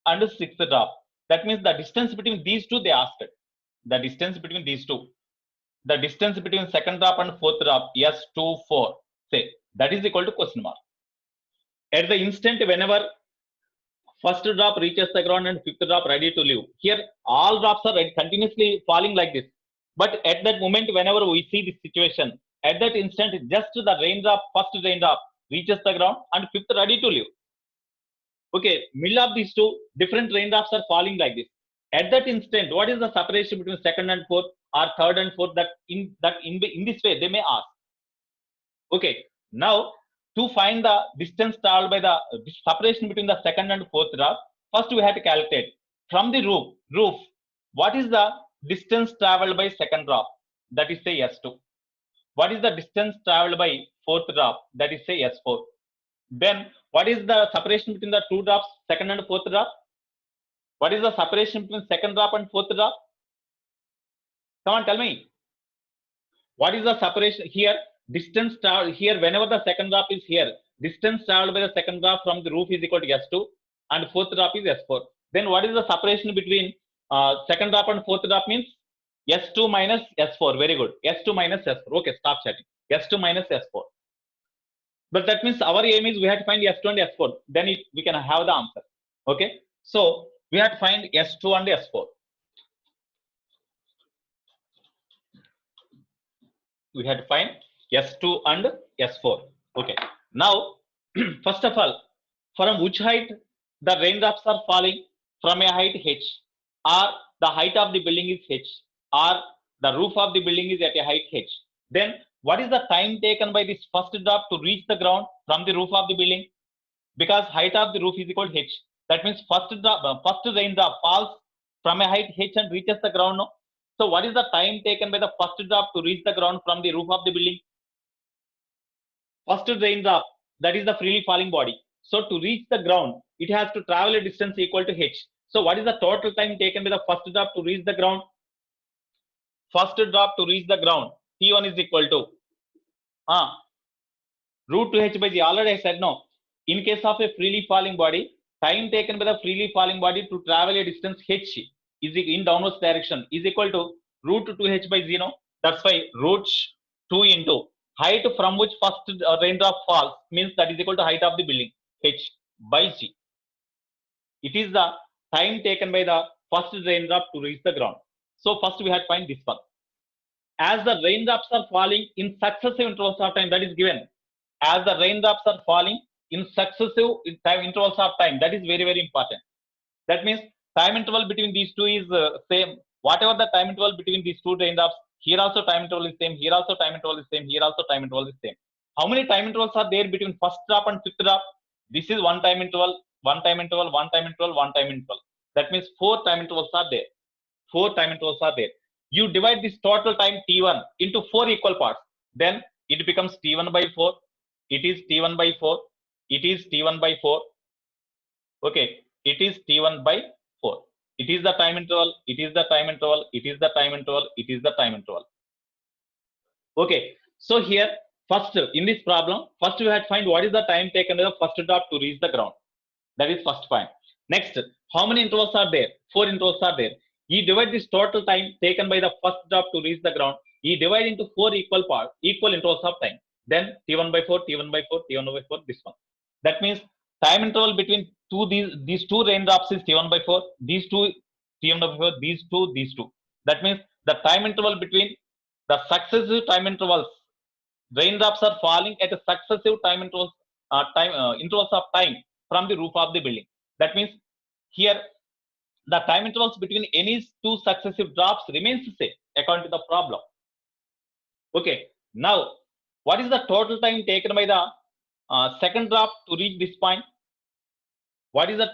and sixth drop? That means the distance between these two they asked. The distance between these two. The distance between second drop and fourth drop, yes, 2, 4. Say, that is equal to question mark. At the instant whenever first drop reaches the ground and fifth drop ready to leave, here all drops are continuously falling like this. But at that moment, whenever we see this situation, at that instant, just the first raindrop reaches the ground and fifth ready to leave. Okay, middle of these two, different raindrops are falling like this. At that instant, what is the separation between second and fourth or third and fourth? That in this way they may ask. Okay, now to find the distance traveled by the separation between the second and fourth drop, first we have to calculate from the roof. What is the distance traveled by second drop? That is say S2. What is the distance traveled by fourth drop? That is say S4. Then what is the separation between the two drops, second and fourth drop? What is the separation between second drop and fourth drop? Come on, tell me. What is the separation here? Distance traveled here, whenever the second drop is here, distance traveled by the second drop from the roof is equal to S2 and fourth drop is S4. Then what is the separation between second drop and fourth drop? Means S2 minus S4. Very good. S2 minus S4. Okay, stop chatting. S2 minus S4. But that means our aim is we have to find S2 and S4. Then we can have the answer. Okay. So we have to find S2 and S4. We had to find S2 and S4. Okay. Now, first of all, from which height the raindrops are falling? From a height H, or the height of the building is H, or the roof of the building is at a height H. Then what is the time taken by this first drop to reach the ground from the roof of the building? Because height of the roof is equal to H. That means first raindrop falls from a height H and reaches the ground. No? So what is the time taken by the first drop to reach the ground from the roof of the building? First raindrop, that is the freely falling body. So to reach the ground, it has to travel a distance equal to H. So what is the total time taken by the first drop to reach the ground? First drop to reach the ground, T1 is equal to root 2H by G. Already I said no. In case of a freely falling body, time taken by the freely falling body to travel a distance H is in downwards direction is equal to root 2H by 0. That's why root 2 into height from which first raindrop falls, means that is equal to height of the building, H by G. It is the time taken by the first raindrop to reach the ground. So first we have to find this one. As the raindrops are falling in successive intervals of time, that is given. As the raindrops are falling in successive intervals of time, that is very, very important. That means time interval between these two is same. Whatever the time interval between these two raindrops, here also time interval is same, here also time interval is same, here also time interval is same. How many time intervals are there between first drop and fifth drop? This is one time interval, one time interval, one time interval, one time interval. That means 4 time intervals are there. 4 time intervals are there. You divide this total time T1 into 4 equal parts. Then it becomes T1 by 4. It is T1 by 4. It is T1 by 4. Okay. It is T1 by 4. It is the time interval. It is the time interval. It is the time interval. It is the time interval. Okay. So here, first in this problem, first we have to find what is the time taken by the first drop to reach the ground. That is first point. Next, how many intervals are there? 4 intervals are there. You divide this total time taken by the first drop to reach the ground. You divide into 4 equal intervals of time. Then T1 by 4, T1 by 4, T1 by 4, this one. That means time interval between these two raindrops is T1 by 4. These two T1 by 4. These two. That means the time interval between the successive time intervals. Raindrops are falling at a successive time intervals, intervals of time from the roof of the building. That means here the time intervals between any two successive drops remains the same according to the problem. Okay. Now, what is the total time taken by the second drop to reach this point? What is the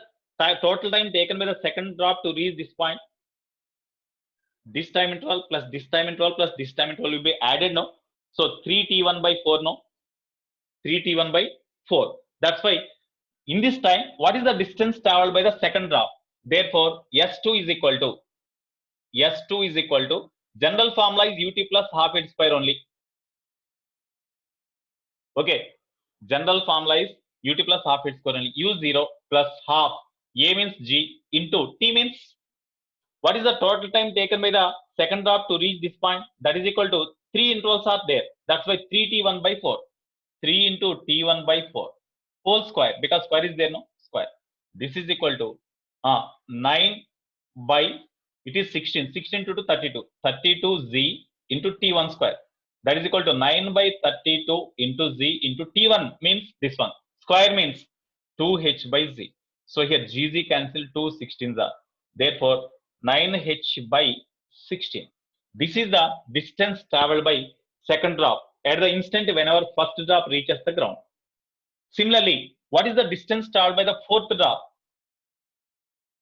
total time taken by the second drop to reach this point? This time interval plus this time interval plus this time interval will be added now. So 3T1 by 4 now. 3T1 by 4. That's why in this time, what is the distance traveled by the second drop? Therefore, S2 is equal to general formula is UT plus half H square only. Okay. General formula is UT plus half H square only. U0 plus half. A means G into T means what is the total time taken by the second drop to reach this point? That is equal to 3 intervals are there. That's why 3T1 by 4. 3 into T1 by 4 whole square, because square is there, no? Square. This is equal to 9 by, it is 16. 16 to 32. 32Z into T1 square. That is equal to 9 by 32 into Z into T1 means this one. Square means 2H by Z. So here GZ cancel 2 16s are. Therefore, 9H by 16. This is the distance traveled by second drop at the instant whenever first drop reaches the ground. Similarly, what is the distance traveled by the fourth drop?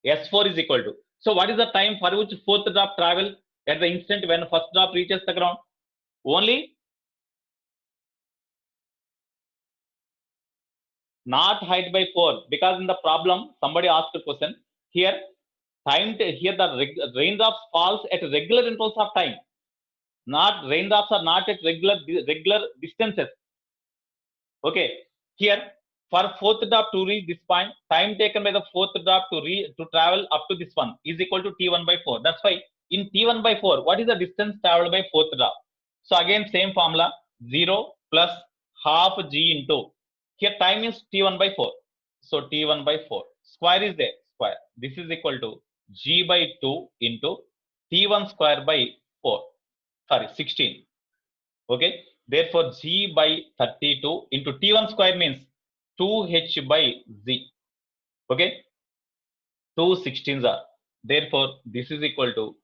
S4 is equal to. So what is the time for which fourth drop travel at the instant when first drop reaches the ground? Only not height by 4, because in the problem somebody asked a question here, here the raindrops falls at regular intervals of time. Not raindrops are not at regular distances. Okay, here for fourth drop to reach this point, time taken by the fourth drop to travel up to this one is equal to T1 by 4. That's why in T1 by 4, what is the distance traveled by fourth drop? So again, same formula, 0 plus half G into, here time is T1 by 4. So T1 by 4, square is there, square. This is equal to G by 2 into T1 square by 4, sorry, 16. Okay, therefore G by 32 into T1 square means 2H by Z. Okay, 2 16s are. Therefore, this is equal to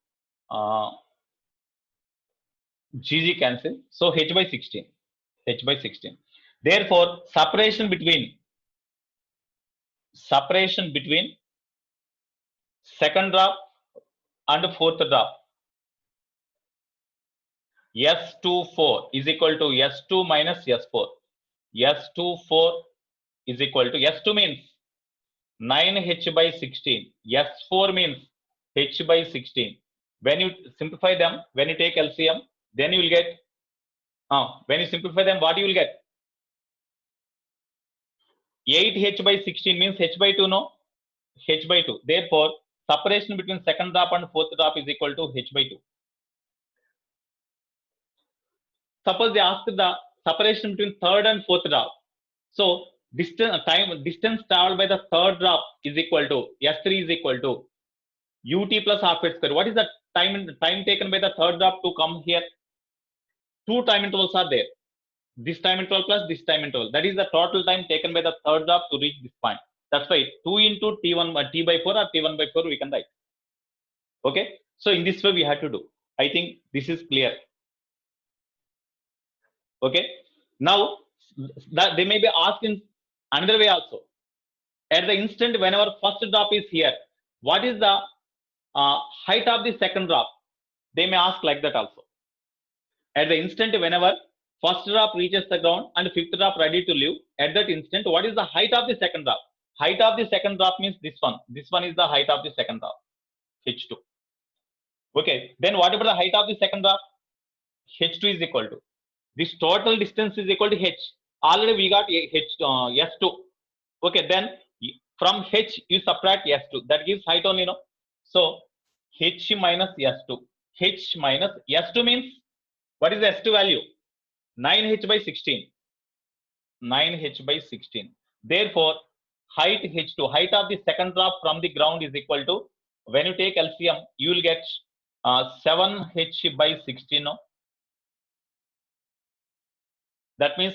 GG cancel. So H by 16. H by 16. Therefore, separation between second drop and fourth drop, S24 is equal to S2 minus S4. S24 is equal to, S2 means 9H by 16. S4 means H by 16. When you simplify them, when you take LCM, then you will get, when you simplify them, what you will get? 8H by 16 means H by 2, no? H by 2. Therefore, separation between second drop and fourth drop is equal to H by 2. Suppose they ask the separation between third and fourth drop. So distance traveled by the third drop is equal to, S3 is equal to UT plus half H square. What is the time taken by the third drop to come here? 2 time intervals are there. This time interval plus this time interval. That is the total time taken by the third drop to reach this point. That's why 2 into T1 T by 4 or T1 by 4 we can write. Okay. So in this way we have to do. I think this is clear. Okay. Now that they may be asked in another way also. At the instant whenever first drop is here, what is the height of the second drop? They may ask like that also. At the instant whenever first drop reaches the ground and fifth drop ready to leave, at that instant, what is the height of the second drop? Height of the second drop means this one. This one is the height of the second drop, H2. Okay, then what about the height of the second drop? H2 is equal to, this total distance is equal to H. Already we got S2. Okay, then from H you subtract S2. That gives height only, no? So H minus S2. H minus S2 means, what is the S2 value? 9H by 16. 9H by 16. Therefore, height H2, height of the second drop from the ground is equal to, when you take LCM, you will get 7H by 16. No? That means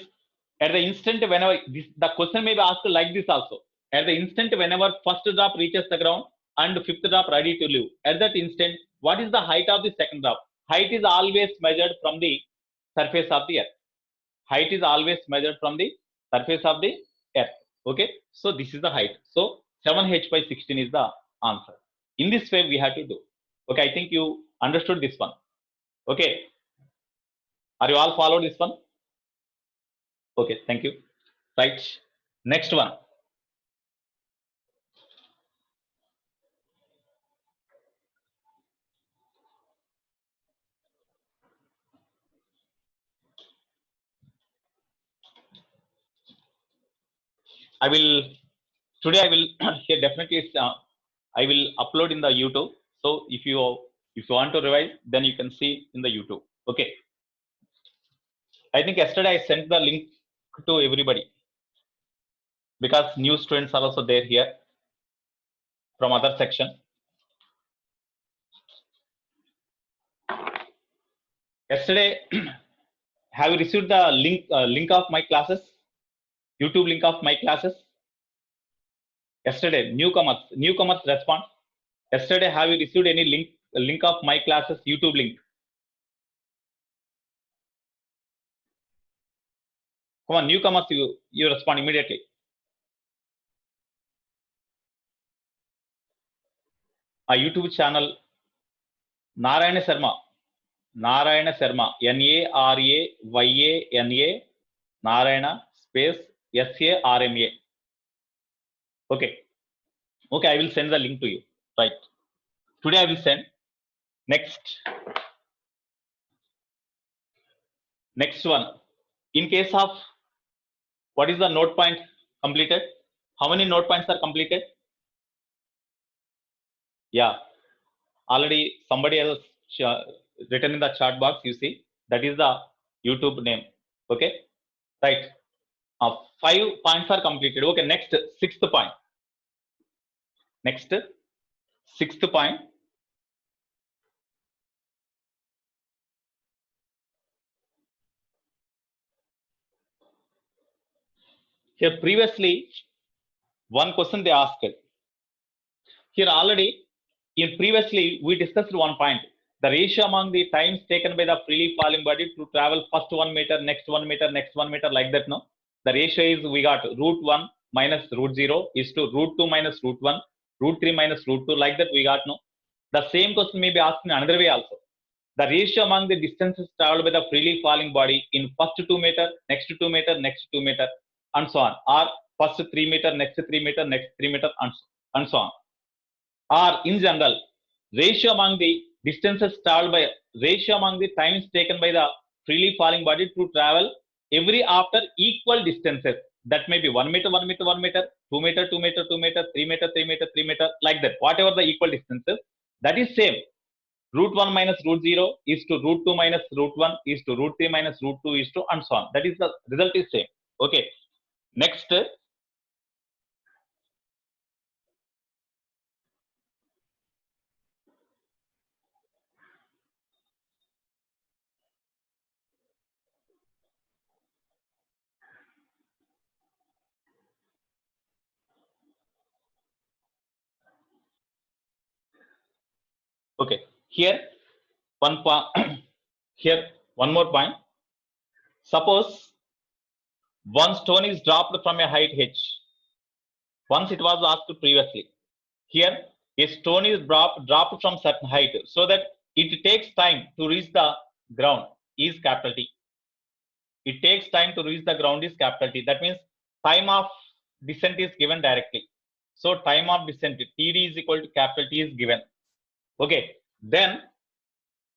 at the instant whenever, the question may be asked like this also. At the instant whenever first drop reaches the ground and fifth drop ready to leave, at that instant, what is the height of the second drop? Height is always measured from the surface of the earth. Height is always measured from the surface of the earth. Okay, so this is the height. So 7H by 16 is the answer. In this way we have to do. Okay, I think you understood this one. Okay, are you all followed this one? Okay, thank you. Right, next one. I will here definitely I will upload in the YouTube. So if you want to revise, then you can see in the YouTube. Okay. I think yesterday I sent the link to everybody, because new students are also there here from other section. Yesterday, have you received the link of my classes? YouTube link of my classes? Yesterday, newcomers respond. Yesterday, have you received any link of my classes YouTube link? Come on, newcomers, you respond immediately. A YouTube channel Narayana Sharma. Narayana Sharma. Narayana. Narayana space Sarma. Okay. Okay, I will send the link to you. Right. Today I will send. Next one. In case of what is the node point completed? How many node points are completed? Yeah, already somebody else written in the chat box. You see, that is the YouTube name. Okay, right. 5 points are completed. Okay, next sixth point. Next sixth point. Here previously, one question they asked. Here already, in previously we discussed one point. The ratio among the times taken by the freely falling body to travel first 1 meter, next 1 meter, next 1 meter, like that. No, the ratio is we got root 1 minus root 0 is to root 2 minus root 1, root 3 minus root 2, like that we got. No, the same question may be asked in another way also. The ratio among the distances traveled by the freely falling body in first 2 meter, next 2 meter, next 2 meter, and so on, or first 3 meter, next 3 meter, next 3 meter, and so on. Or in general, ratio among the distances traveled by ratio among the times taken by the freely falling body to travel every after equal distances. That may be 1 meter, 1 meter, 1 meter, 2 meter, 2 meter, 2 meter, 3 meter, 3 meter, 3 meter, like that. Whatever the equal distances, that is same. Root 1 minus root 0 is to root 2 minus root 1 is to root 3 minus root 2 is to, and so on. That is the result is same. Okay. Next. Okay. Here one point. Here one more point. Suppose one stone is dropped from a height h. Once it was asked previously. Here a stone is dropped from certain height so that it takes time to reach the ground is capital T. It takes time to reach the ground is capital T. That means time of descent is given directly. So time of descent TD is equal to capital T is given. Okay. Then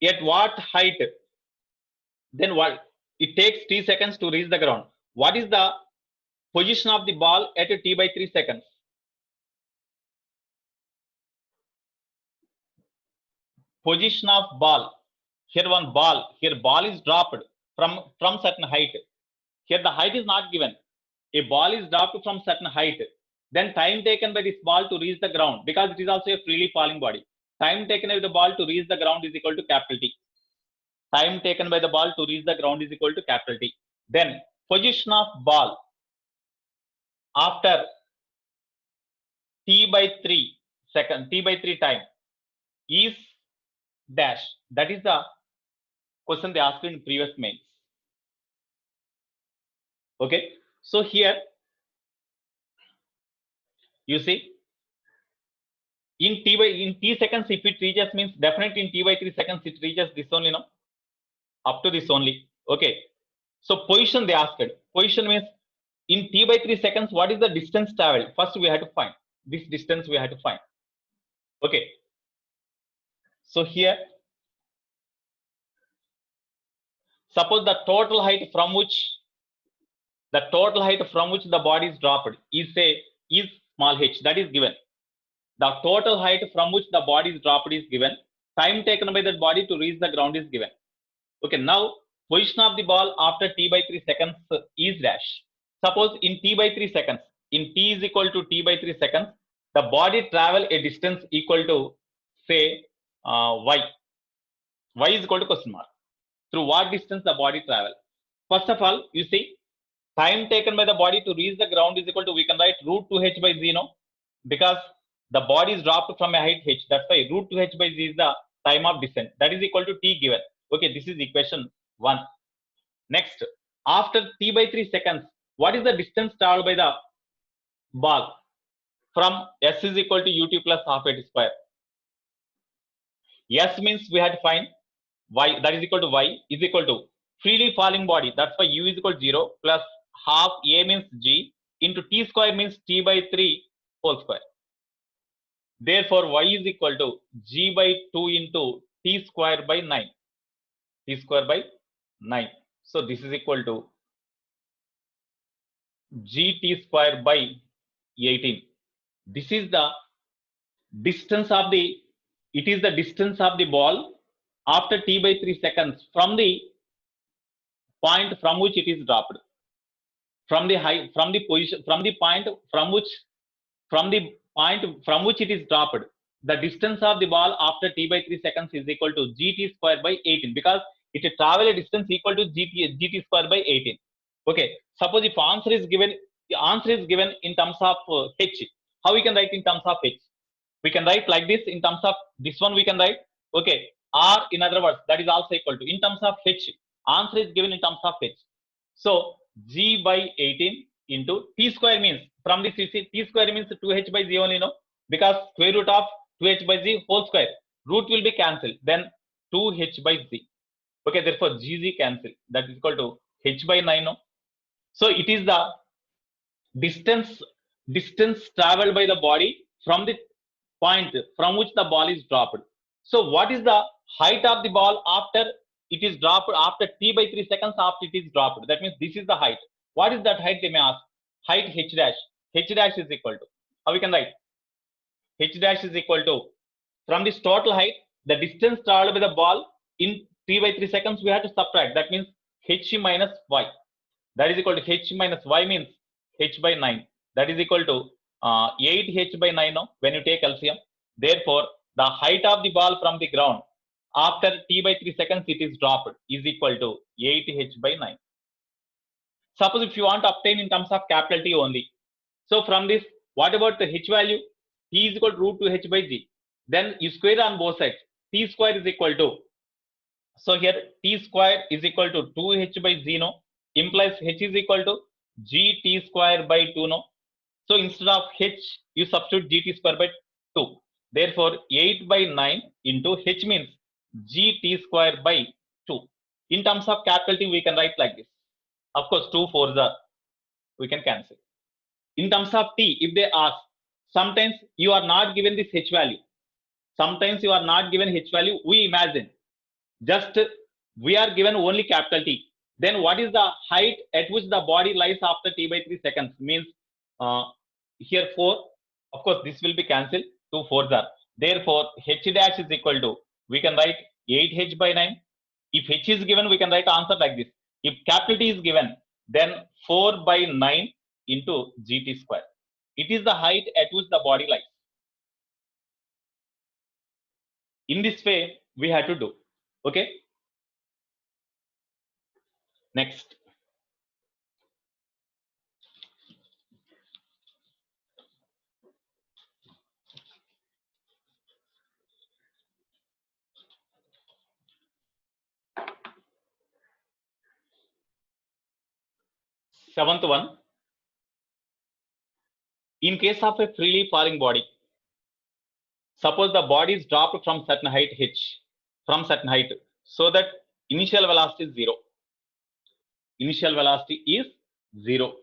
at what height? Then what? It takes t seconds to reach the ground. What is the position of the ball at t by 3 seconds? Position of ball. Here one ball. Here ball is dropped from certain height. Here the height is not given. A ball is dropped from certain height. Then time taken by this ball to reach the ground, because it is also a freely falling body. Time taken by the ball to reach the ground is equal to capital T. Time taken by the ball to reach the ground is equal to capital T. Then position of ball after t by 3 second, t by 3 time is dash. That is the question they asked in previous mails. Okay. So here you see in t seconds, if it reaches means definitely in t by 3 seconds it reaches this only, no, up to this only. Okay. So position they asked. Position means in t by 3 seconds, what is the distance traveled? First we have to find this distance. We have to find. Okay. So here, suppose the total height from which the body is dropped is small h, that is given. The total height from which the body is dropped is given. Time taken by that body to reach the ground is given. Okay, now position of the ball after t by 3 seconds is dash. Suppose in t by 3 seconds, in t is equal to t by 3 seconds, the body travel a distance equal to say y. Y is equal to question mark. Through what distance the body travel? First of all, you see, time taken by the body to reach the ground is equal to, we can write root 2h by z, no? Because the body is dropped from a height h. That's why root 2h by z is the time of descent. That is equal to t given. Okay, this is equation 1. Next, after t by 3 seconds, what is the distance traveled by the ball? From s is equal to ut plus half h square. S means we had to find y, that is equal to y is equal to freely falling body. That's why u is equal to 0 plus half a means g into t square means t by 3 whole square. Therefore, y is equal to g by 2 into t square by 9. T square by 9. So this is equal to gt square by 18. This is the distance of the, it is the distance of the ball after t by 3 seconds from the point from which it is dropped. From the high, from the position, from the point from which it is dropped, the distance of the ball after t by 3 seconds is equal to gt square by 18, because it travel a distance equal to gt square by 18. Okay, suppose if answer is given, the answer is given in terms of h, how we can write in terms of h? We can write like this. In terms of this one we can write, okay, r, in other words, that is also equal to, in terms of h, answer is given in terms of h. So g by 18 into t square means, from this you see t square means 2h by z only, no, because square root of 2h by z whole square, root will be cancelled, then 2h by z. Okay, therefore gz cancel, that is equal to h by 9, no. So it is the distance traveled by the body from the point from which the ball is dropped. So what is the height of the ball after it is dropped, after t by 3 seconds after it is dropped? That means this is the height. What is that height, they may ask? Height h dash. H dash is equal to, how we can write? H dash is equal to, from this total height, the distance traveled by the ball in t by 3 seconds we have to subtract. That means h minus y. That is equal to h minus y means h by 9. That is equal to 8h by 9, no, when you take LCM. Therefore, the height of the ball from the ground after t by 3 seconds it is dropped is equal to 8h by 9. Suppose if you want to obtain in terms of capital T only. So from this, what about the h value? T is equal to root 2h by g. Then you square on both sides. T square is equal to, so here t square is equal to 2h by z, no, implies h is equal to gt square by 2, no. So instead of h, you substitute gt square by 2. Therefore, 8 by 9 into h means gt square by 2. In terms of capital T, we can write like this. Of course, 2 4s are, we can cancel. In terms of t, if they ask, sometimes you are not given this h value. Sometimes you are not given h value. We imagine just we are given only capital T. Then what is the height at which the body lies after t by 3 seconds? Means here 4. Of course, this will be cancelled. 2 4s are. Therefore, h dash is equal to, we can write 8h by 9. If h is given, we can write answer like this. If capital T is given, then 4 by 9 into gt square. It is the height at which the body lies. In this way, we have to do. Okay. Next. Seventh one. In case of a freely falling body, suppose the body is dropped from certain height h, from certain height, so that initial velocity is 0. Initial velocity is 0.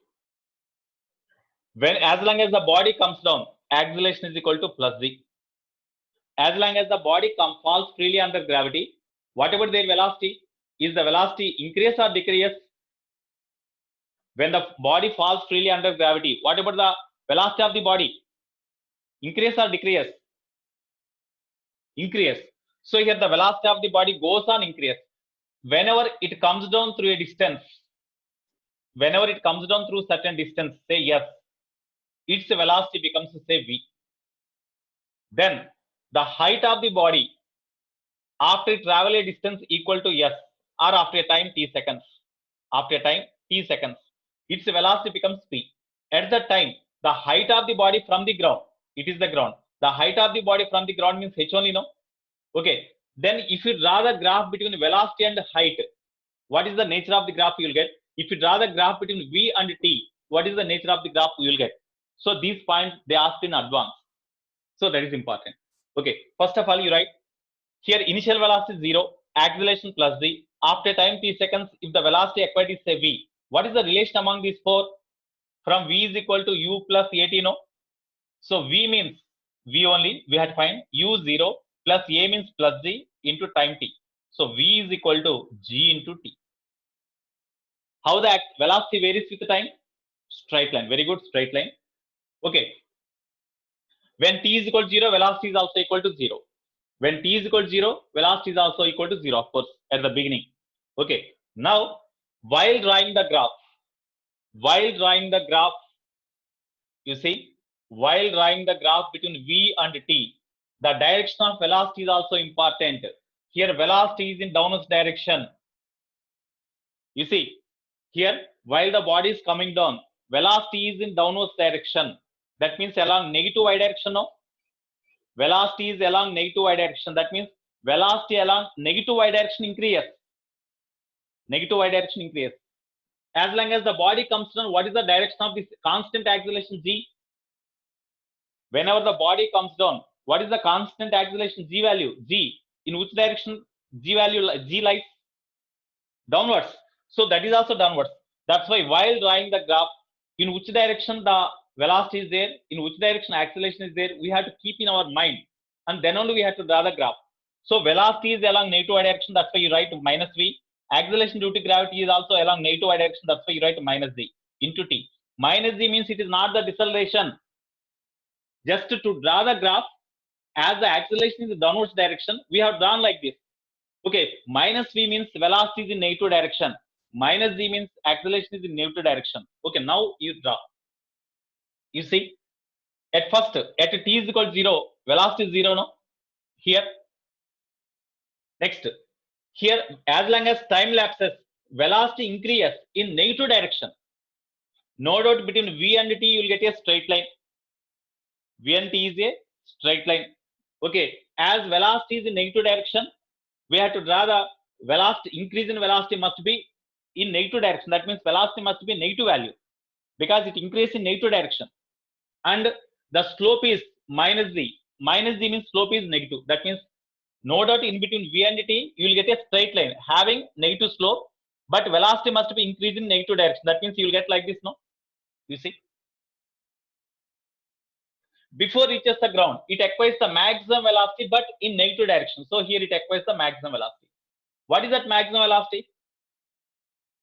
When, as long as the body comes down, acceleration is equal to plus g. As long as the body falls freely under gravity, whatever their velocity, is the velocity increase or decrease? When the body falls freely under gravity, what about the velocity of the body? Increase or decrease? Increase. So here the velocity of the body goes on increase. Whenever it comes down through a distance, whenever it comes down through certain distance, say s, its velocity becomes, say, v. Then the height of the body after travel a distance equal to s, or after a time t seconds, after a time t seconds, its velocity becomes p. At that time, the height of the body from the ground, it is the ground. The height of the body from the ground means h only, no? Okay. Then if you draw the graph between velocity and height, what is the nature of the graph you will get? If you draw the graph between v and t, what is the nature of the graph you will get? So these points they asked in advance. So that is important. Okay. First of all, you write Here initial velocity is 0, acceleration plus z. After time t seconds, if the velocity acquired is say v, what is the relation among these four? From v is equal to u plus at, no? So v means v only, we had to find u 0 plus a means plus z into time t. So v is equal to g into t. How the velocity varies with time? Straight line. Very good, straight line. Okay. When t is equal to 0, velocity is also equal to 0. When t is equal to 0, velocity is also equal to 0, of course, at the beginning. Okay. Now, while drawing the graph, you see, while drawing the graph between v and t, the direction of velocity is also important. Here, velocity is in downwards direction. You see, here, while the body is coming down, velocity is in downwards direction. That means along negative y direction, no? Velocity is along negative y direction. That means velocity along negative y direction increases. Negative y direction increases. As long as the body comes down, what is the direction of this constant acceleration g? Whenever the body comes down, what is the constant acceleration g value? G. In which direction g value g lies? Downwards. So that is also downwards. That's why while drawing the graph, in which direction the velocity is there, in which direction acceleration is there, we have to keep in our mind, and then only we have to draw the graph. So velocity is along negative y direction, that's why you write minus v. Acceleration due to gravity is also along negative y direction, that's why you write minus z into t. Minus z means it is not the deceleration. Just to draw the graph, as the acceleration is in downwards direction, we have drawn like this. Okay, minus v means velocity is in negative direction. Minus z means acceleration is in negative direction. Okay, now you draw. You see, at first, at t is equal to 0, velocity is 0, no? Here, next, here, as long as time lapses, velocity increases in negative direction. No doubt between v and t, you will get a straight line. V and t is a straight line. Okay, as velocity is in negative direction, we have to draw the velocity, increase in velocity must be in negative direction. That means velocity must be negative value because it increases in negative direction. And the slope is minus z. Minus z means slope is negative. That means no doubt in between v and t, you will get a straight line having negative slope, but velocity must be increased in negative direction. That means you will get like this, no? You see? Before it reaches the ground, it acquires the maximum velocity, but in negative direction. So here it acquires the maximum velocity. What is that maximum velocity?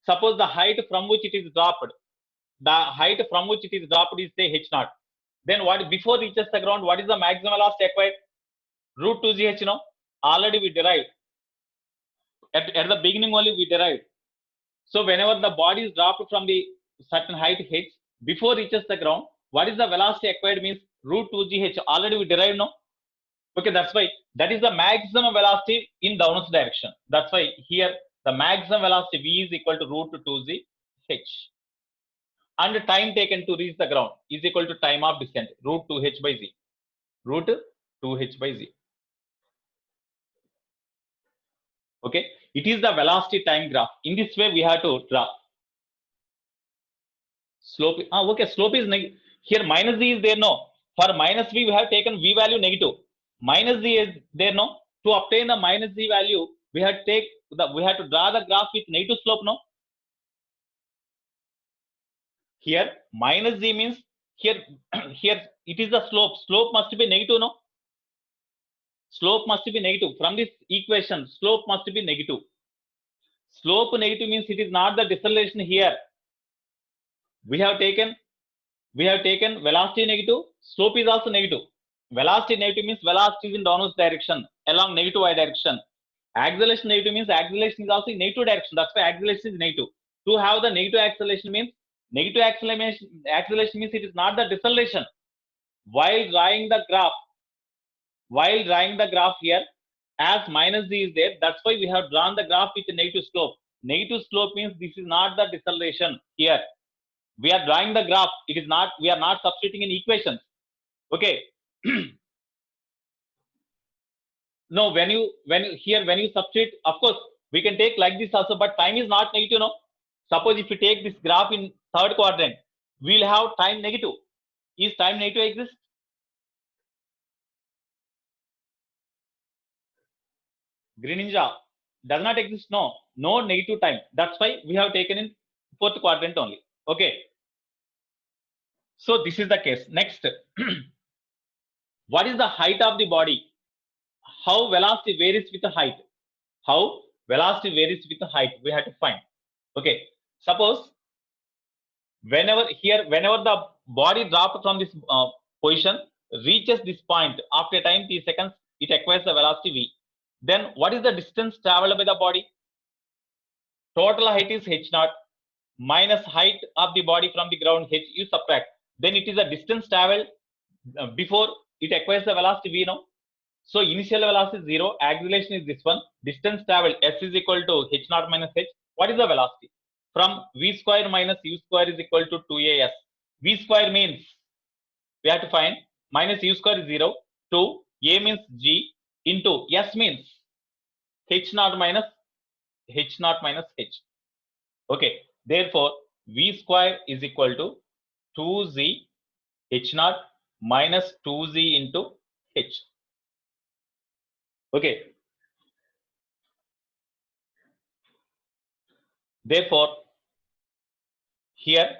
Suppose the height from which it is dropped, is say h0. Then what before it reaches the ground, what is the maximum velocity acquired? Root 2gh, no? Already we derived. At the beginning only we derived. So whenever the body is dropped from the certain height h, before reaches the ground, what is the velocity acquired means root 2gh. Already we derived, no? Okay, that's why that is the maximum velocity in downwards direction. That's why here the maximum velocity v is equal to root 2gh. And time taken to reach the ground is equal to time of descent, root 2h by z. Root 2h by z. Okay, it is the velocity time graph. In this way, we have to draw. Slope. Okay, slope is negative. Here minus z is there, no? For minus v, we have taken v value negative. Minus z is there, no? To obtain the minus z value, we have to draw the graph with negative slope, no? Here minus z means here it is the slope. Slope must be negative, no? Slope must be negative. From this equation, slope must be negative. Slope negative means it is not the deceleration here. We have taken velocity negative, slope is also negative. Velocity negative means velocity is in downwards direction along negative y direction. Acceleration negative means acceleration is also in negative direction. That's why acceleration is negative. To have the negative acceleration means it is not the deceleration. While drawing the graph here, as minus z is there, that's why we have drawn the graph with a negative slope. Negative slope means this is not the deceleration here. We are drawing the graph. It is not. We are not substituting in equations. Okay. No, when you substitute, of course, we can take like this also, but time is not negative, no? Suppose if you take this graph in third quadrant, we'll have time negative. Is time negative exist? Green Ninja does not exist. No negative time. That's why we have taken in fourth quadrant only. Okay. So this is the case. Next, what is the height of the body? How velocity varies with the height? How velocity varies with the height? We have to find. Okay. Suppose whenever the body dropped from this position reaches this point after a time t seconds, it acquires the velocity v. Then what is the distance traveled by the body? Total height is h naught minus height of the body from the ground h, you subtract. Then it is a distance traveled before it acquires the velocity v now. So initial velocity is 0, acceleration is this one, distance traveled s is equal to h naught minus h. What is the velocity? From v square minus u square is equal to 2as. V square means we have to find minus u square is 0, 2, a means g, into s means h naught minus h. Okay, therefore v square is equal to 2z h naught minus 2z into h. Okay, therefore here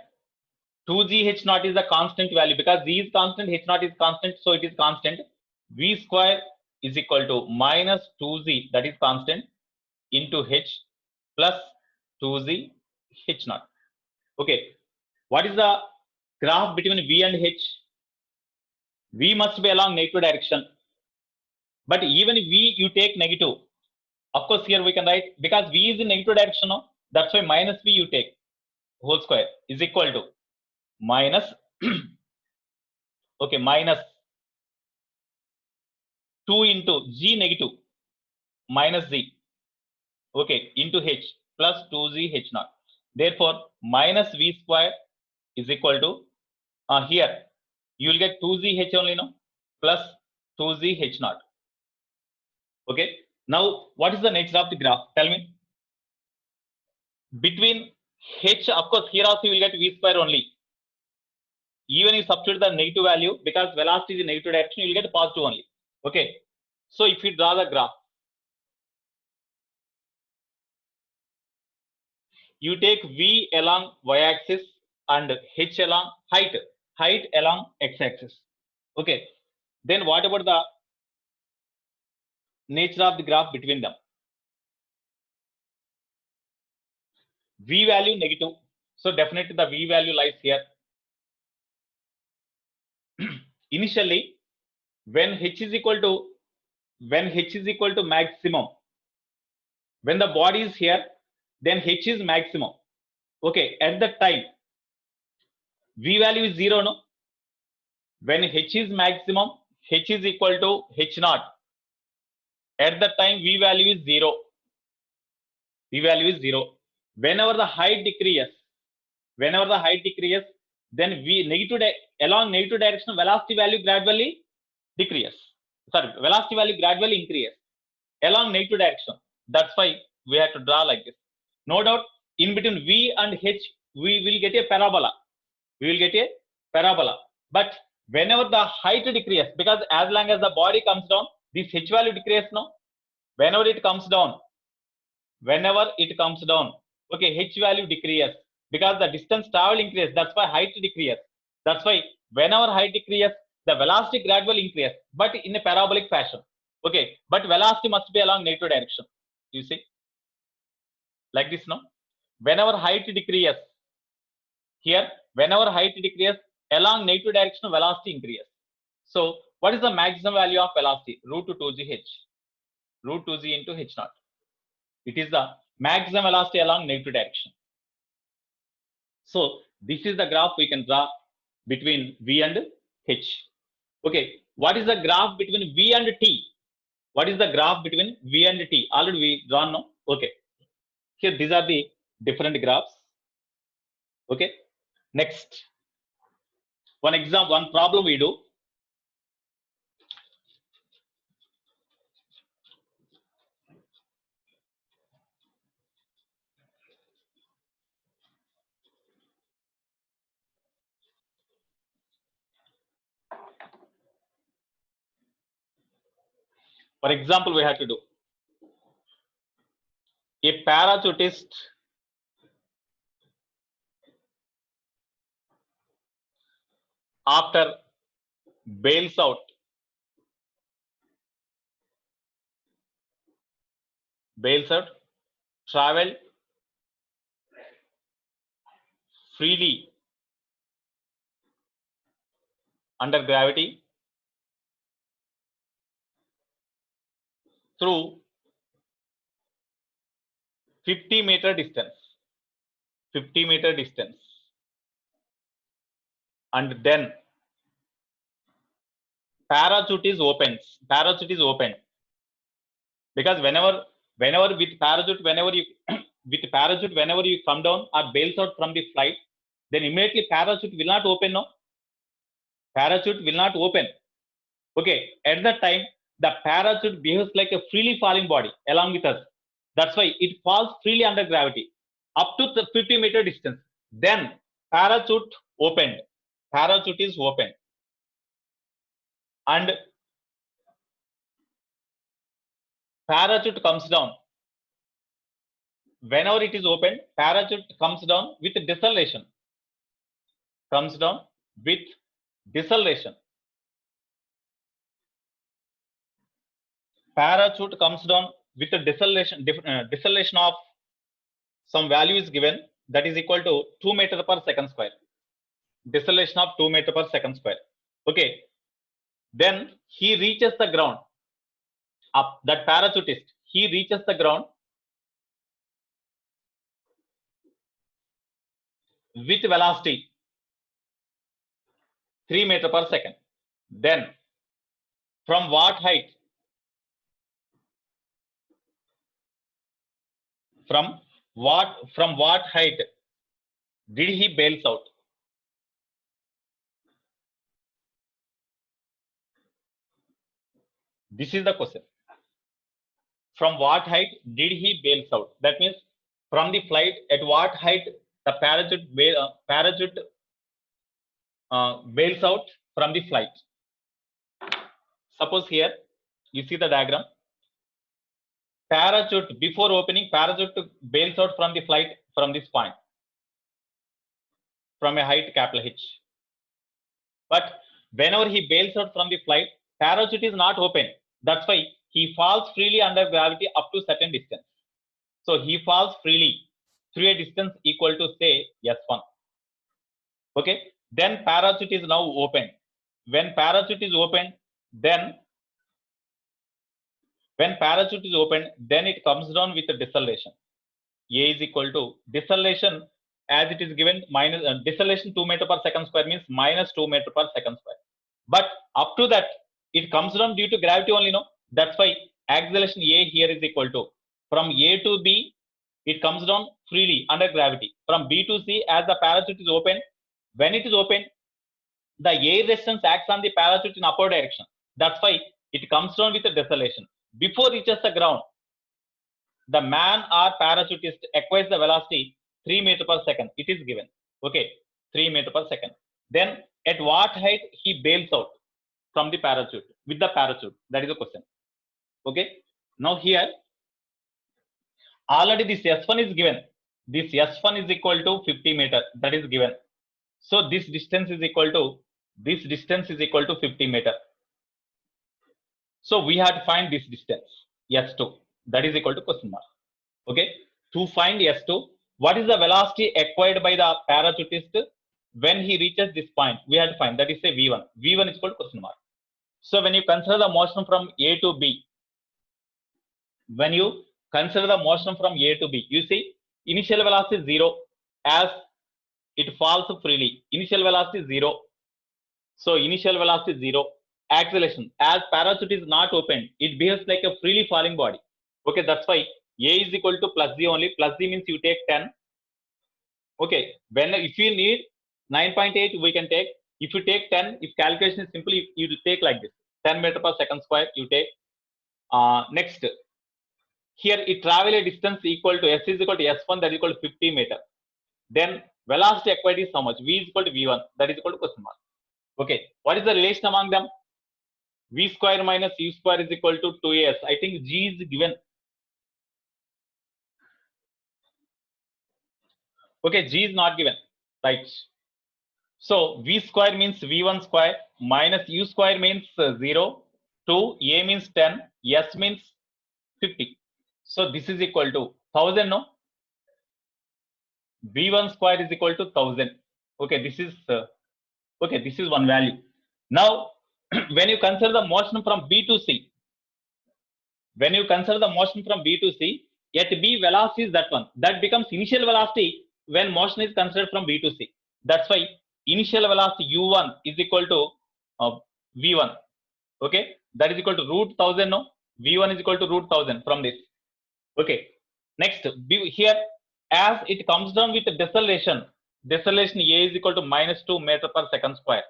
2z h naught is the constant value, because z is constant, h naught is constant, so it is constant. V square is equal to minus 2z, that is constant, into h plus 2z h naught. Okay, what is the graph between v and h? V must be along negative direction, but even if v you take negative, of course here we can write, because v is in negative direction, no? That's why minus v you take whole square is equal to minus okay, minus 2 into g negative minus z, okay, into h plus 2z h naught. Therefore minus v square is equal to here you will get 2z h only, no, plus 2z h naught. Okay, now what is the nature of the graph? Tell me. Between h, of course here also you will get v square only. Even you substitute the negative value, because velocity is in negative direction, you will get positive only. Okay, so if you draw the graph, you take v along y-axis and h along height along x-axis. Okay, then what about the nature of the graph between them? V value negative, so definitely the v value lies here. Initially when h is equal to maximum, when the body is here, then h is maximum. Okay, at that time v value is 0, no? When h is maximum, h is equal to h naught. At that time v value is 0. Whenever the height decreases, then along negative direction velocity value gradually decreases. Velocity value gradually increases along negative direction. That's why we have to draw like this. No doubt in between v and h we will get a parabola. But whenever the height decreases, because as long as the body comes down, this h value decreases, no? Whenever it comes down, okay, h value decreases, because the distance traveled increases. That's why height decreases. That's why whenever height decreases, the velocity gradually increases, but in a parabolic fashion. Okay, but velocity must be along negative direction. You see, like this, no? Whenever height decreases, here whenever height decreases along negative direction, velocity increases. So what is the maximum value of velocity? Root 2z into h naught. It is the maximum velocity along negative direction. So this is the graph we can draw between v and h. Okay, what is the graph between v and t? Already we drawn, no? Okay, here these are the different graphs. Okay, next one problem we do. For example, we have to do A parachutist after bails out travel freely under gravity through 50-meter distance, and then parachute is open, because whenever with parachute, whenever you whenever you come down or bails out from the flight, then immediately parachute will not open. No, parachute will not open. Okay, at that time the parachute behaves like a freely falling body along with us. That's why it falls freely under gravity up to the 50-meter distance. Then parachute opened. Parachute is open, and parachute comes down. Whenever it is open, parachute comes down with deceleration. Parachute comes down with a deceleration of some value is given, that is equal to 2 meter per second square. Deceleration of 2 meter per second square. Okay. Then he reaches the ground. That parachutist, he reaches the ground with velocity 3 meter per second. Then from what height? From what height did he bails out? This is the question. From what height did he bails out? That means from the flight, at what height the parachute bails out from the flight. Suppose here you see the diagram. Parachute, before opening, parachute bails out from the flight from this point, from a height capital H. But whenever he bails out from the flight, parachute is not open. That's why he falls freely under gravity up to certain distance. So he falls freely through a distance equal to, say, S1. Okay. Then parachute is now open. When parachute is open, then it comes down with a deceleration. A is equal to deceleration, as it is given, minus deceleration 2 meter per second square means minus 2 meter per second square. But up to that, it comes down due to gravity only, no? That's why acceleration A here is equal to, from A to B, it comes down freely under gravity. From B to C, as the parachute is open, when it is open, the air resistance acts on the parachute in upward direction. That's why it comes down with a deceleration. Before it reaches the ground, the man or parachutist acquires the velocity 3 meter per second. It is given. Okay, 3 meter per second. Then at what height he bails out from the parachute, with the parachute? That is the question. Okay. Now here, already this S1 is given. This S1 is equal to 50 meter. That is given. So this distance is equal to 50 meter. So we have to find this distance, S2. That is equal to question mark. Okay. To find S2, what is the velocity acquired by the parachutist when he reaches this point? We have to find, that is say V1. V1 is equal to question mark. So when you consider the motion from A to B, you see initial velocity is 0 as it falls freely. Initial velocity is 0. So initial velocity is 0. Acceleration, as parachute is not open, it behaves like a freely falling body. Okay, that's why A is equal to plus Z only. Plus Z means you take 10. Okay, if you need 9.8, we can take. If you take 10, if calculation is simple, you take like this: 10 meter per second square. You take. Next, here it travel a distance equal to S is equal to S1, that is equal to 50 meter. Then velocity acquired is how much? V is equal to V1, that is equal to question mark. Okay, what is the relation among them? V square minus U square is equal to 2AS. I think G is given. Okay, G is not given, right? So V square means V1 square minus U square means 0, 2, A means 10, S means 50. So this is equal to 1000, no? V1 square is equal to 1000. Okay, this is one value. Now, when you consider the motion from B to C, at B velocity is that one. That becomes initial velocity when motion is considered from B to C. That's why initial velocity U1 is equal to V1. Okay, that is equal to root 1000. No, V1 is equal to root 1000 from this. Okay, next here, as it comes down with deceleration A is equal to minus 2 meter per second square.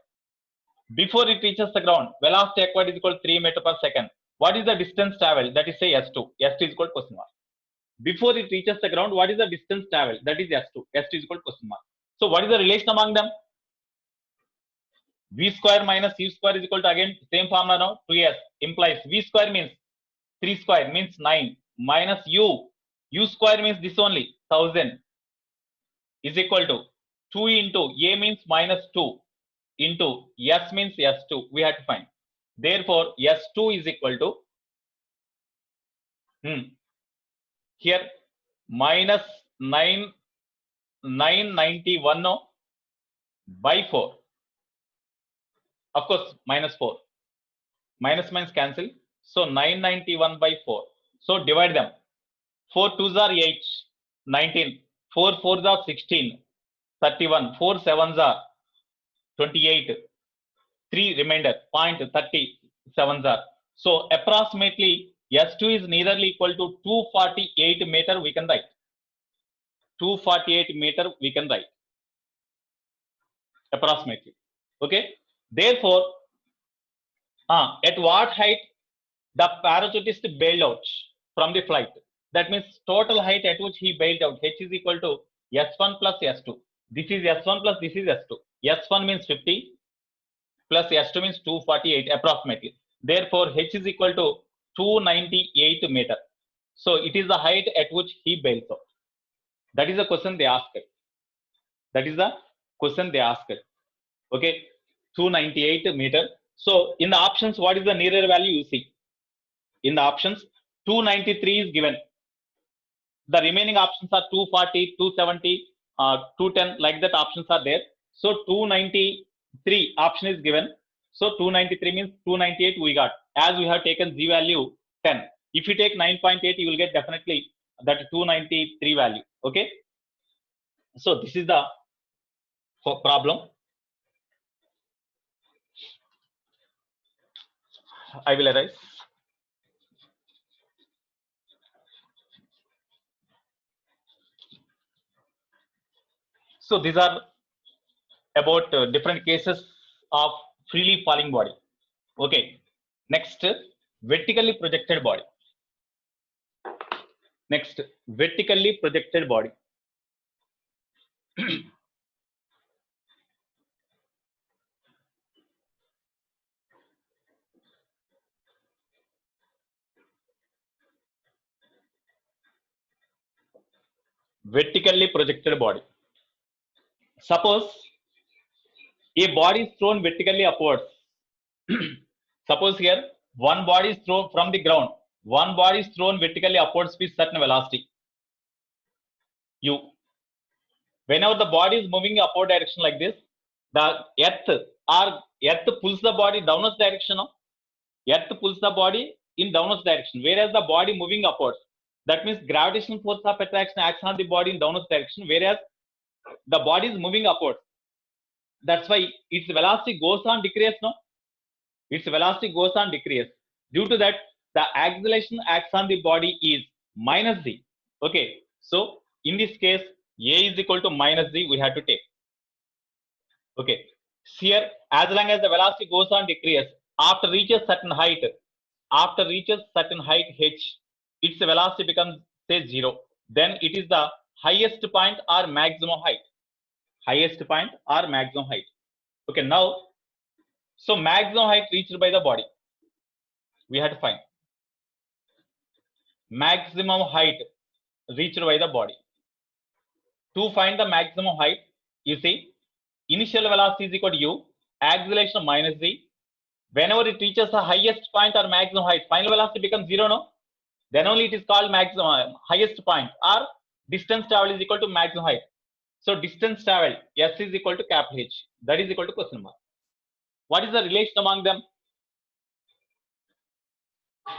Before it reaches the ground, velocity acquired is equal to 3 meter per second. What is the distance traveled? That is say S2. S2 is equal to question mark. Before it reaches the ground, what is the distance traveled? That is S2. S2 is equal to question mark. So what is the relation among them? V square minus U square is equal to, again same formula now, 2S implies V square means 3 square means 9 minus U square means this only 1000 is equal to 2 into A means minus 2 into S means S2. We have to find. Therefore, S2 is equal to here minus 991 no, by 4. Of course, minus 4. Minus cancel. So 991 by 4. So divide them. 4 2s are 8, 19. 4 4s are 16, 31. 4 7s are 28. 3 remainder, 0.37s are. So approximately S2 is nearly equal to 248 meter we can write. 248 meter we can write. Approximately. Okay. Therefore, at what height the parachutist bailed out from the flight? That means total height at which he bailed out. H is equal to S1 plus S2. This is S1 plus this is S2. S1 means 50 plus S2 means 248 approximately. Therefore, H is equal to 298 meter. So it is the height at which he bails out. That is the question they asked. Okay, 298 meter. So in the options, what is the nearer value you see? In the options, 293 is given. The remaining options are 240, 270, 210, like that options are there. So 293 option is given. So 293 means 298 we got. As we have taken Z value 10. If you take 9.8, you will get definitely that 293 value. Okay. So this is the problem. I will erase. So these are about different cases of freely falling body. Okay. Next, vertically projected body. Next, vertically projected body. Vertically projected body. Suppose a body is thrown vertically upwards. Suppose here one body is thrown from the ground. One body is thrown vertically upwards with certain velocity. U. Whenever the body is moving upward direction like this, the earth pulls the body downwards direction. Earth pulls the body in downwards direction, whereas the body moving upwards. That means gravitational force of attraction acts on the body in downwards direction, whereas the body is moving upwards. That's why its velocity goes on decrease. No, its velocity goes on decrease. Due to that, the acceleration acts on the body is minus z. Okay, so in this case, a is equal to minus z. We have to take. Okay, here as long as the velocity goes on decrease, after reaches certain height h, its velocity becomes say 0. Then it is the highest point or maximum height. Okay, now, so maximum height reached by the body, we have to find maximum height reached by the body. To find the maximum height, you see, initial velocity is equal to u, acceleration minus z. Whenever it reaches the highest point or maximum height, final velocity becomes zero, no? Then only it is called maximum highest point, or distance travel is equal to maximum height. So distance travel, S is equal to capital H. That is equal to question mark. What is the relation among them?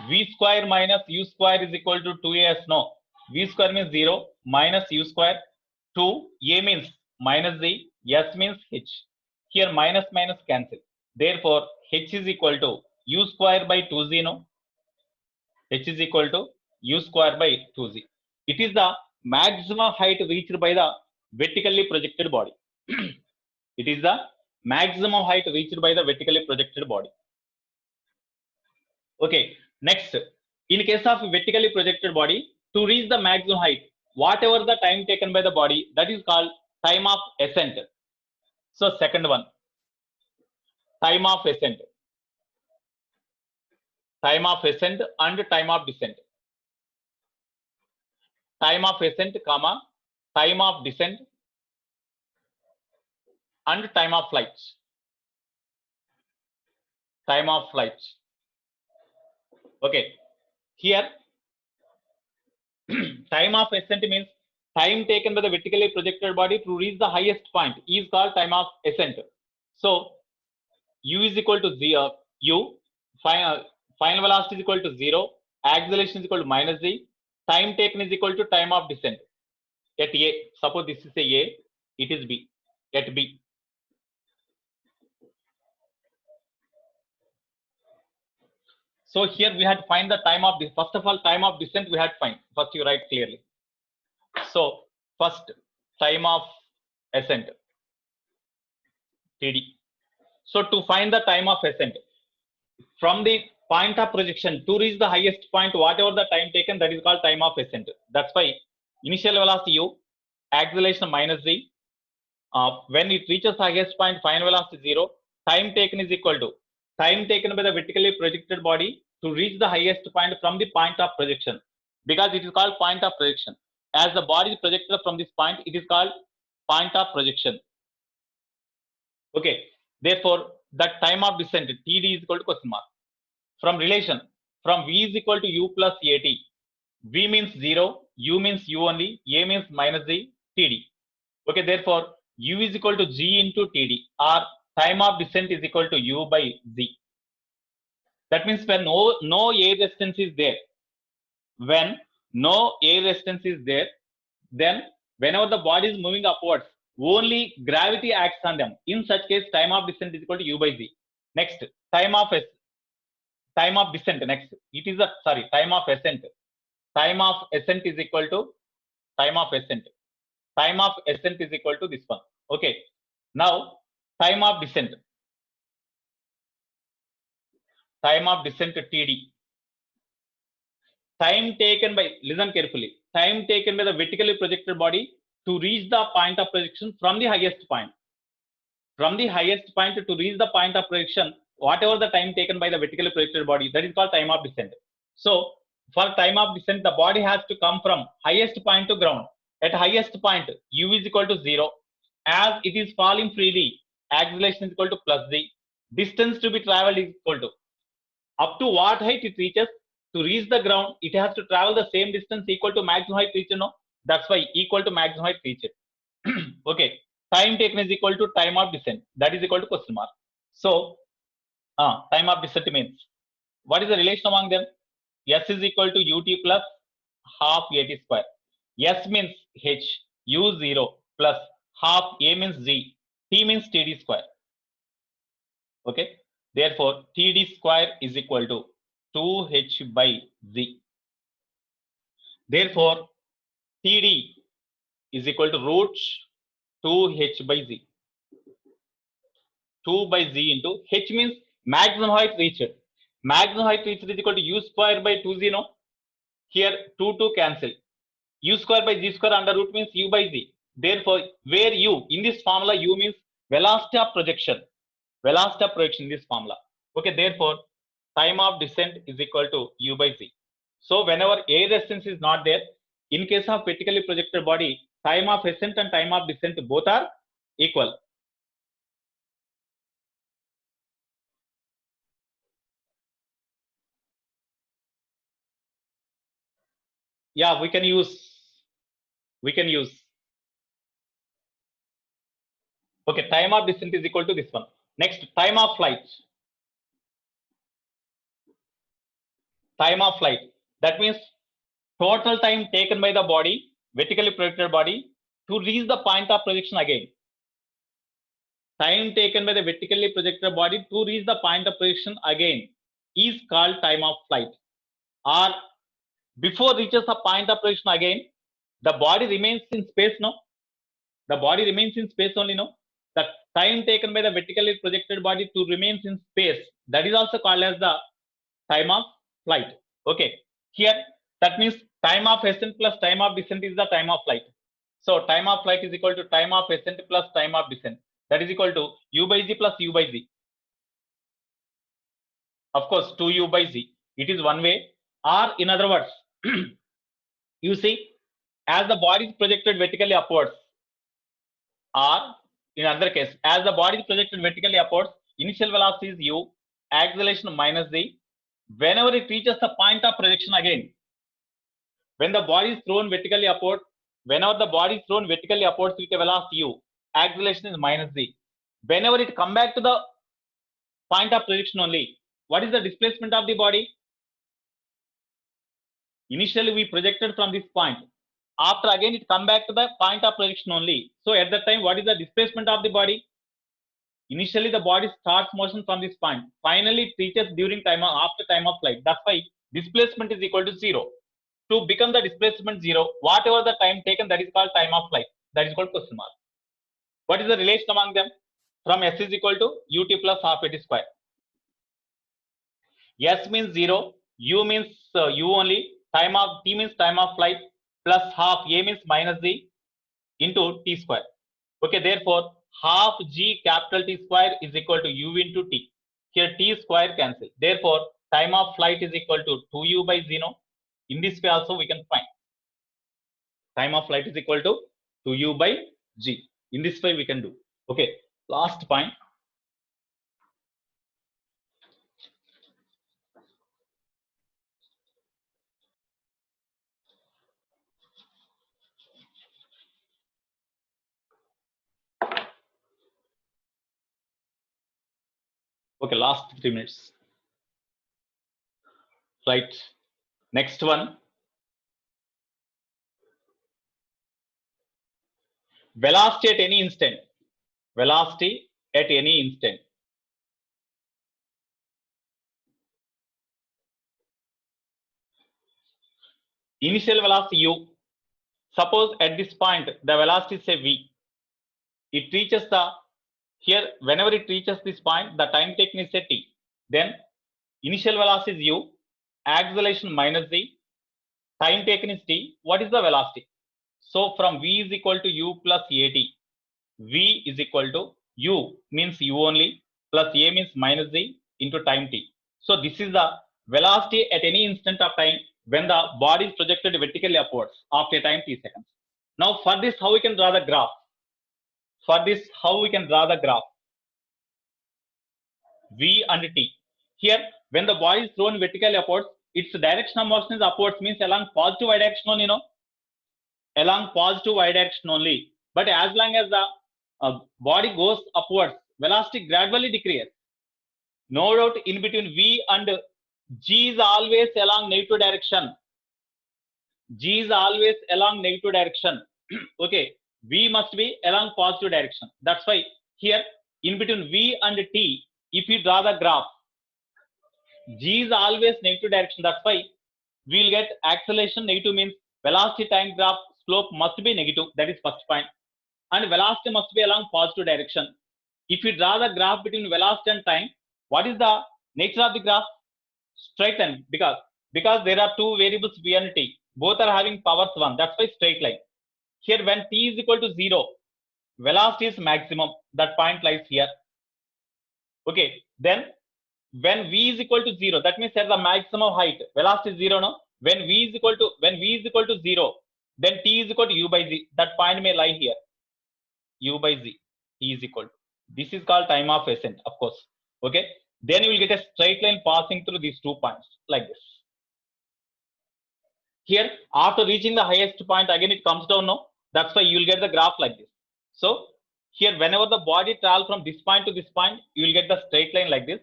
V square minus U square is equal to 2as. No. V square means 0 minus U square. 2. A means minus Z. S means H. Here minus minus cancel. Therefore, H is equal to U square by 2Z. No. H is equal to U square by 2Z. It is the maximum height reached by the vertically projected body. It is the maximum height reached by the vertically projected body. Okay, next, in case of vertically projected body, to reach the maximum height, whatever the time taken by the body, that is called time of ascent. So second one, time of ascent. Time of ascent and time of descent. Time of ascent, comma, time of descent and time of flight. Time of flight. Okay, here time of ascent means time taken by the vertically projected body to reach the highest point is called time of ascent. So u is equal to 0, u, final velocity is equal to 0, acceleration is equal to minus z, time taken is equal to time of descent. At A, suppose this is A, it is B, at B. So here we had to find the time of this. First of all, time of descent we had to find. First you write clearly. So first, time of ascent, TD. So to find the time of ascent, from the point of projection to reach the highest point, whatever the time taken, that is called time of ascent. That's why initial velocity u, acceleration minus z. When it reaches the highest point, final velocity 0. Time taken is equal to time taken by the vertically projected body to reach the highest point from the point of projection, because it is called point of projection. As the body is projected from this point, it is called point of projection. Okay, therefore that time of descent TD is equal to question mark. From relation, from V is equal to U plus AT, V means 0, U means U only, A means minus Z, TD. Okay, therefore U is equal to G into TD, or time of descent is equal to U by Z. That means when no air resistance is there, when no air resistance is there, then whenever the body is moving upwards, only gravity acts on them. In such case, time of descent is equal to U by Z. Next, time of descent. Next, it is time of ascent. Time of ascent is equal to time of ascent. Time of ascent is equal to this one. Okay. Now, time of descent. Time of descent TD. Time taken by, listen carefully, time taken by the vertically projected body to reach the point of projection from the highest point. From the highest point to reach the point of projection, whatever the time taken by the vertically projected body, that is called time of descent. So, for time of descent, the body has to come from highest point to ground. At highest point, U is equal to 0. As it is falling freely, acceleration is equal to plus Z. Distance to be traveled is equal to, up to what height it reaches. To reach the ground, it has to travel the same distance equal to maximum height reached. No, that's why equal to maximum height reached. Okay, time taken is equal to time of descent. That is equal to question mark. So, time of descent means, what is the relation among them? S is equal to ut plus half at square. S means h, u 0 plus half a means z, t means td square. Okay, therefore td square is equal to 2h by z. Therefore td is equal to root 2h by z. 2 by z into h means maximum height reached. Maximum height reached is equal to u square by 2z. No, here 2 cancel. U square by z square under root means u by z. Therefore, where u in this formula, u means velocity of projection. Velocity of projection in this formula. Okay, therefore time of descent is equal to u by z. So whenever air resistance is not there, in case of vertically projected body, time of ascent and time of descent both are equal. Yeah, we can use. Okay, time of descent is equal to this one. Next, time of flight. Time of flight. That means total time taken by the body, vertically projected body, to reach the point of projection again. Time taken by the vertically projected body to reach the point of projection again is called time of flight. Or before reaches the point of projection again, the body remains in space, no? The body remains in space only, no? The time taken by the vertically projected body to remains in space, that is also called as the time of flight. Okay, here that means time of ascent plus time of descent is the time of flight. So time of flight is equal to time of ascent plus time of descent. That is equal to u by z plus u by z. Of course, 2u by z. It is one way. Or in other words, you see, as the body is projected vertically upwards, or in another case, as the body is projected vertically upwards, initial velocity is u, acceleration minus z. Whenever it reaches the point of projection again, when the body is thrown vertically upward, whenever the body is thrown vertically upwards with a velocity u, acceleration is minus z. Whenever it come back to the point of projection only, what is the displacement of the body? Initially we projected from this point. After again it come back to the point of projection only. So at that time, what is the displacement of the body? Initially the body starts motion from this point. Finally it reaches during time after time of flight. That's why displacement is equal to 0. To become the displacement 0, whatever the time taken, that is called time of flight. That is called question mark. What is the relation among them? From s is equal to ut plus half at square. S means 0, u means u only, time of t means time of flight, plus half a means minus z into t square. Okay, therefore half g capital T square is equal to u into t. Here t square cancel. Therefore time of flight is equal to 2u by z. No? In this way also we can find time of flight is equal to 2u by g. In this way we can do. Okay, last point. Okay, last 3 minutes. Right. Next one. Velocity at any instant. Velocity at any instant. Initial velocity u. Suppose at this point the velocity say v. It reaches the here whenever it reaches this point, the time taken is say t. Then initial velocity is u, acceleration minus z, time taken is t. What is the velocity? So from v is equal to u plus at. V is equal to u means u only plus a means minus z into time t. So this is the velocity at any instant of time when the body is projected vertically upwards after a time t seconds. Now for this, how we can draw the graph? For this, how we can draw the graph? V and t. Here, when the body is thrown vertically upwards, its direction of motion is upwards, means along positive y direction only, along positive y direction only. But as long as the body goes upwards, velocity gradually decreases. No doubt in between V and G is always along negative direction. G is always along negative direction. Okay, V must be along positive direction. That's why here in between V and T, if you draw the graph, G is always negative direction. That's why we will get acceleration negative, means velocity time graph slope must be negative. That is first point. And velocity must be along positive direction. If you draw the graph between velocity and time, what is the nature of the graph? Straight line, because there are two variables v and t. Both are having powers 1. That's why straight line. Here when t is equal to 0, velocity is maximum. That point lies here. Okay, then when v is equal to 0, that means at the maximum height, velocity is 0, no? When v is equal to 0, then t is equal to u by z. That point may lie here. U by z, t is equal to. This is called time of ascent, of course. Okay. Then you will get a straight line passing through these 2 points like this. Here, after reaching the highest point, again it comes down now. That's why you will get the graph like this. So here, whenever the body travels from this point to this point, you will get the straight line like this.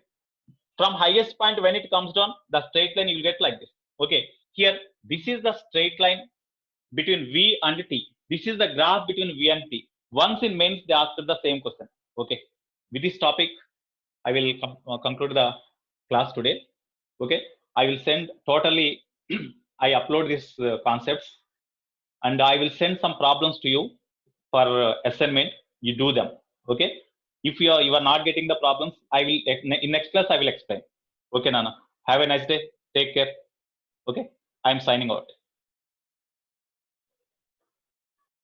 From highest point, when it comes down, the straight line you will get like this. Okay. Here, this is the straight line between V and T. This is the graph between V and T. Once in mains, they asked the same question. Okay. With this topic, I will conclude the class today. Okay. I will send totally, I upload these concepts and I will send some problems to you for assignment. You do them. Okay. If you are not getting the problems, I will, in next class, I will explain. Okay, Nana. Have a nice day. Take care. Okay. I'm signing out.